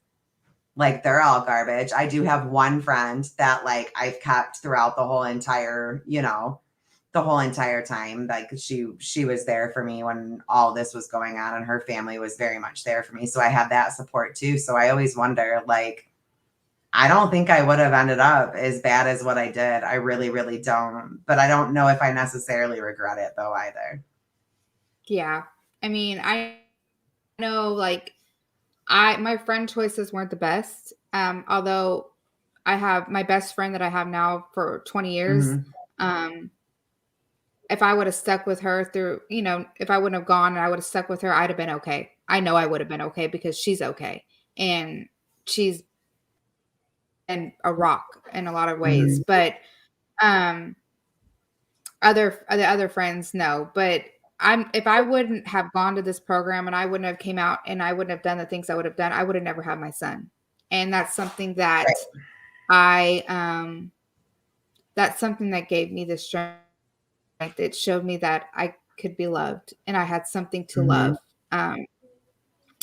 like they're all garbage. I do have one friend that like I've kept throughout the whole entire, you know, the whole entire time. Like she was there for me when all this was going on, and her family was very much there for me. So I had that support too. So I always wonder, like, I don't think I would have ended up as bad as what I did. I really, really don't. But I don't know if I necessarily regret it though either. Yeah. I mean, I know like my friend choices weren't the best. Although I have my best friend that I have now for 20 years. Mm-hmm. If I would have stuck with her through, you know, if I wouldn't have gone and I would have stuck with her, I'd have been okay. I know I would have been okay because she's okay. And she's been a rock in a lot of ways. Mm-hmm. But other friends, no. But if I wouldn't have gone to this program and I wouldn't have came out and I wouldn't have done the things I would have done, I would have never had my son. And that's something that that's something that gave me the strength. It showed me that I could be loved and I had something to Mhm. love. Um,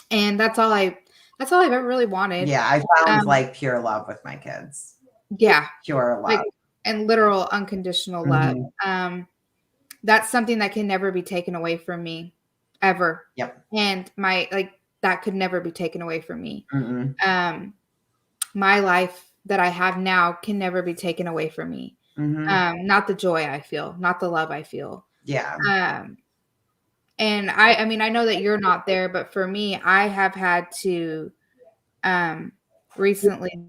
and that's all I've ever really wanted. Yeah, I found Um, like pure love with my kids. yeah, Pure like love. and literal unconditional love. Mhm. That's something that can never be taken away from me ever. Yep. And that could never be taken away from me. Mm-mm. My life that I have now can never be taken away from me. Not the joy I feel, not the love I feel. Yeah. And I mean, I know that you're not there, but for me, I have had to recently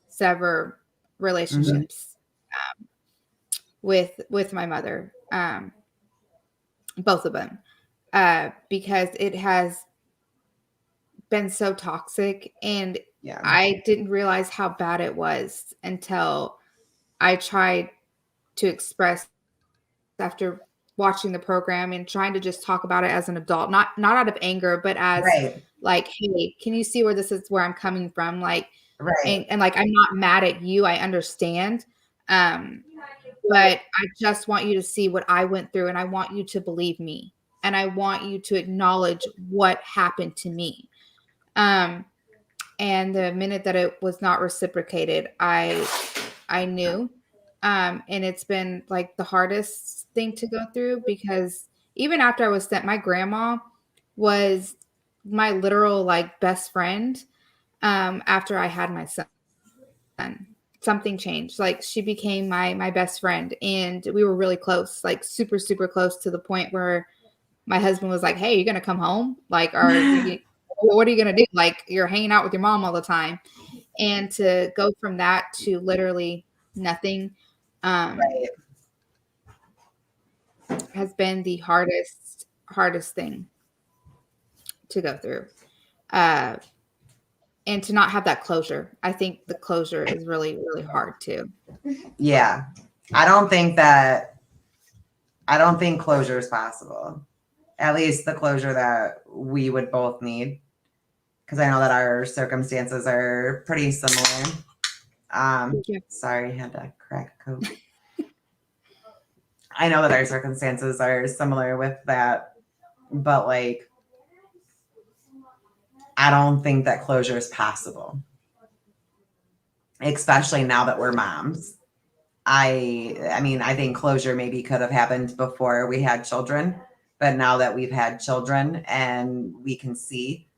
sever Mhm. relationships with my mother, both of them, because it has been so toxic, and Yeah. I didn't realize how bad it was until I tried to express after watching the program and trying to just talk about it as an adult, not out of anger, but as Right. like, hey, can you see where I'm coming from? Like, Right. and like, I'm not mad at you. I understand. But I just want you to see what I went through and I want you to believe me. And I want you to acknowledge what happened to me. And the minute that it was not reciprocated, I knew. And it's been like the hardest thing to go through because even after I was sent, my grandma was my literal like best friend. After I had my son, something changed. Like she became my best friend, and we were really close, like super super close to the point where my husband was like, "Hey, you're gonna come home? Like, what are you gonna do? Like, you're hanging out with your mom all the time." And to go from that to literally nothing um, Right. has been the hardest thing to go through. Uh, and to not have that closure, I think the closure is really really hard too. Yeah. I don't think closure is possible. At least the closure that we would both need. Because I know that our circumstances are pretty similar. Yeah. Sorry, had to crack a Coke. I know that our circumstances are similar with that, but like, I don't think that closure is possible, especially now that we're moms. I mean, I think closure maybe could have happened before we had children, but now that we've had children and we can see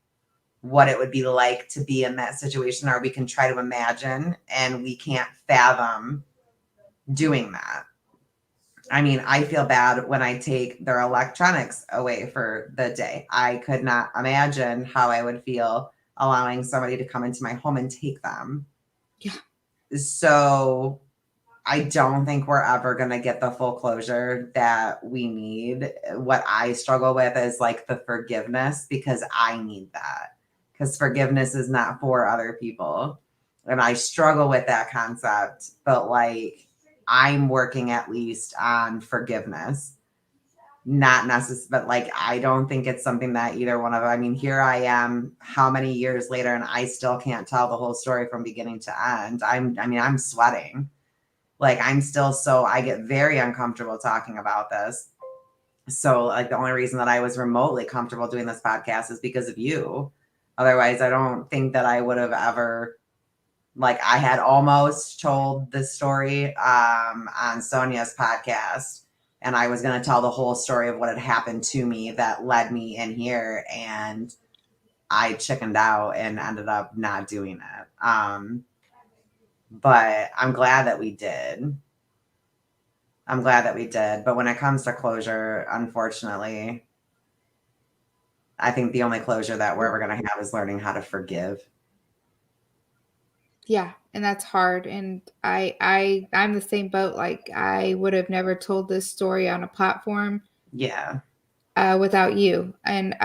what it would be like to be in that situation, or we can try to imagine, and we can't fathom doing that. I mean, I feel bad when I take their electronics away for the day. I could not imagine how I would feel allowing somebody to come into my home and take them. Yeah. So I don't think we're ever going to get the full closure that we need. What I struggle with is like the forgiveness, because I need that, because forgiveness is not for other people. And I struggle with that concept, but like I'm working at least on forgiveness. Not necessarily, but like I don't think it's something that either one of, I mean, here I am how many years later and I still can't tell the whole story from beginning to end. I'm sweating. Like I'm still so, I get very uncomfortable talking about this. So like the only reason that I was remotely comfortable doing this podcast is because of you. Otherwise, I don't think that I would have ever, like I had almost told this story on Sonia's podcast, and I was going to tell the whole story of what had happened to me that led me in here, and I chickened out and ended up not doing it. But I'm glad that we did. I'm glad that we did. But when it comes to closure, unfortunately, I think the only closure that we're ever going to have is learning how to forgive. Yeah, and that's hard. And I'm the same boat. Like I would have never told this story on a platform Yeah. without you. And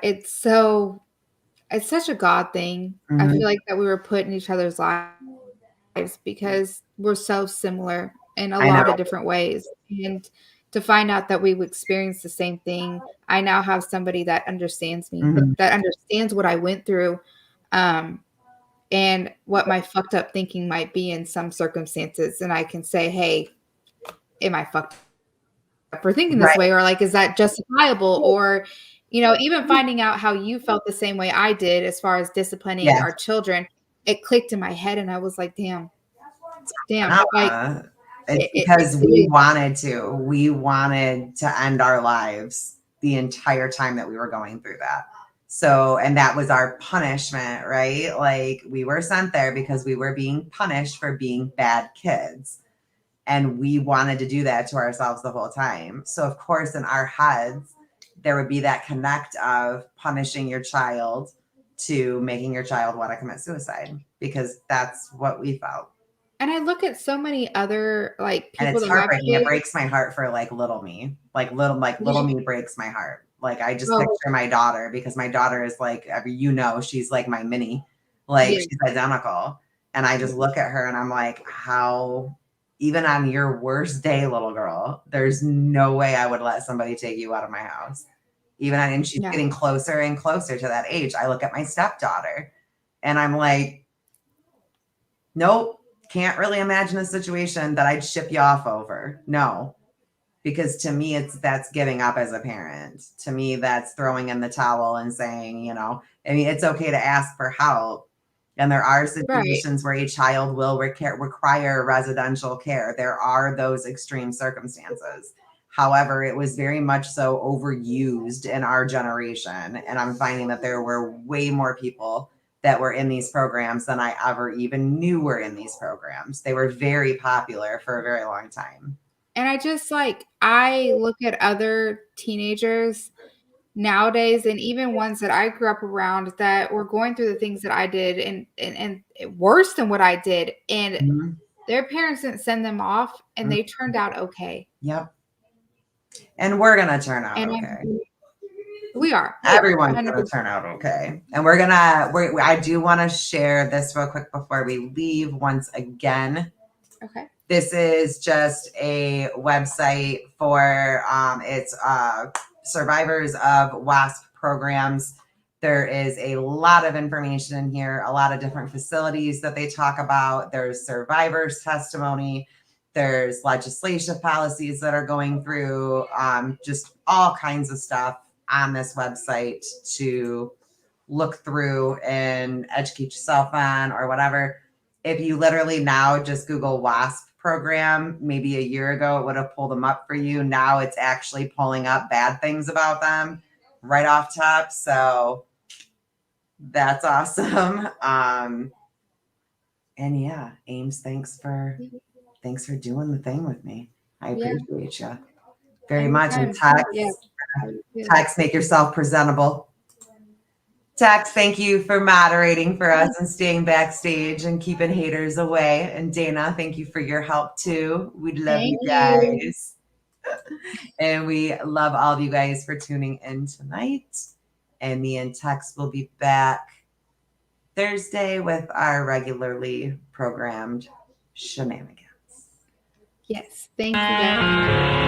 it's such a God thing. I Mhm. feel like that we were put in each other's lives because we're so similar in a I lot of know. different ways. And to find out that we would experience the same thing, I now have somebody that understands me, Mhm. that understands what I went through. Um, and what my fucked up thinking might be in some circumstances. And I can say, hey, am I fucked up for thinking this Right. way? Or like, is that justifiable? Or, even finding out how you felt the same way I did as far as disciplining Yes. our children, it clicked in my head and I was like, damn, like It's it because we really, wanted to. We wanted to end our lives the entire time that we were going through that. So, and that was our punishment, right? Like we were sent there because we were being punished for being bad kids. And we wanted to do that to ourselves the whole time. So, of course, in our heads, there would be that connect of punishing your child to making your child want to commit suicide because that's what we felt. and I look at so many other like And people it's that have heartbreaking. It kids. breaks my heart for like little me. Like little me breaks my heart. Like I just Oh, picture my daughter because my daughter is like she's like my mini. Like yeah. she's identical. And I just look at her and I'm like, how even on your worst day, little girl, there's no way I would let somebody take you out of my house. And she's Yeah. getting closer and closer to that age. I look at my stepdaughter and I'm like, nope, can't really imagine a situation that I'd ship you off over. No, because to me, that's giving up as a parent. To me, that's throwing in the towel and saying, it's okay to ask for help. And there are Right. situations where a child will require residential care. There are those extreme circumstances. However, it was very much so overused in our generation. And I'm finding that there were way more people that were in these programs than I ever even knew were in these programs. They were very popular for a very long time. And I look at other teenagers nowadays and even ones that I grew up around that were going through the things that I did and worse than what I did. And Mhm. their parents didn't send them off and they turned out okay. Yep. And we're going to turn out And okay. we are. Everyone's going to turn out okay. And I do want to share this real quick before we leave once again. Okay. This is just a website for it's survivors of WASP programs. There is a lot of information in here, a lot of different facilities that they talk about. There's survivors' testimony. There's legislative policies that are going through, just all kinds of stuff on this website to look through and educate yourself on or whatever. If you literally now just Google WASP program, maybe a year ago, it would have pulled them up for you. Now it's actually pulling up bad things about them right off top. So that's awesome. And yeah, Ames, thanks for doing the thing with me. I appreciate you very much. And Tex, make yourself presentable. Tex, thank you for moderating for us and staying backstage and keeping haters away. And Dana, thank you for your help too. We love you guys. And we love all of you guys for tuning in tonight. And me and Tex will be back Thursday with our regularly programmed shenanigans. Yes. Thank you guys.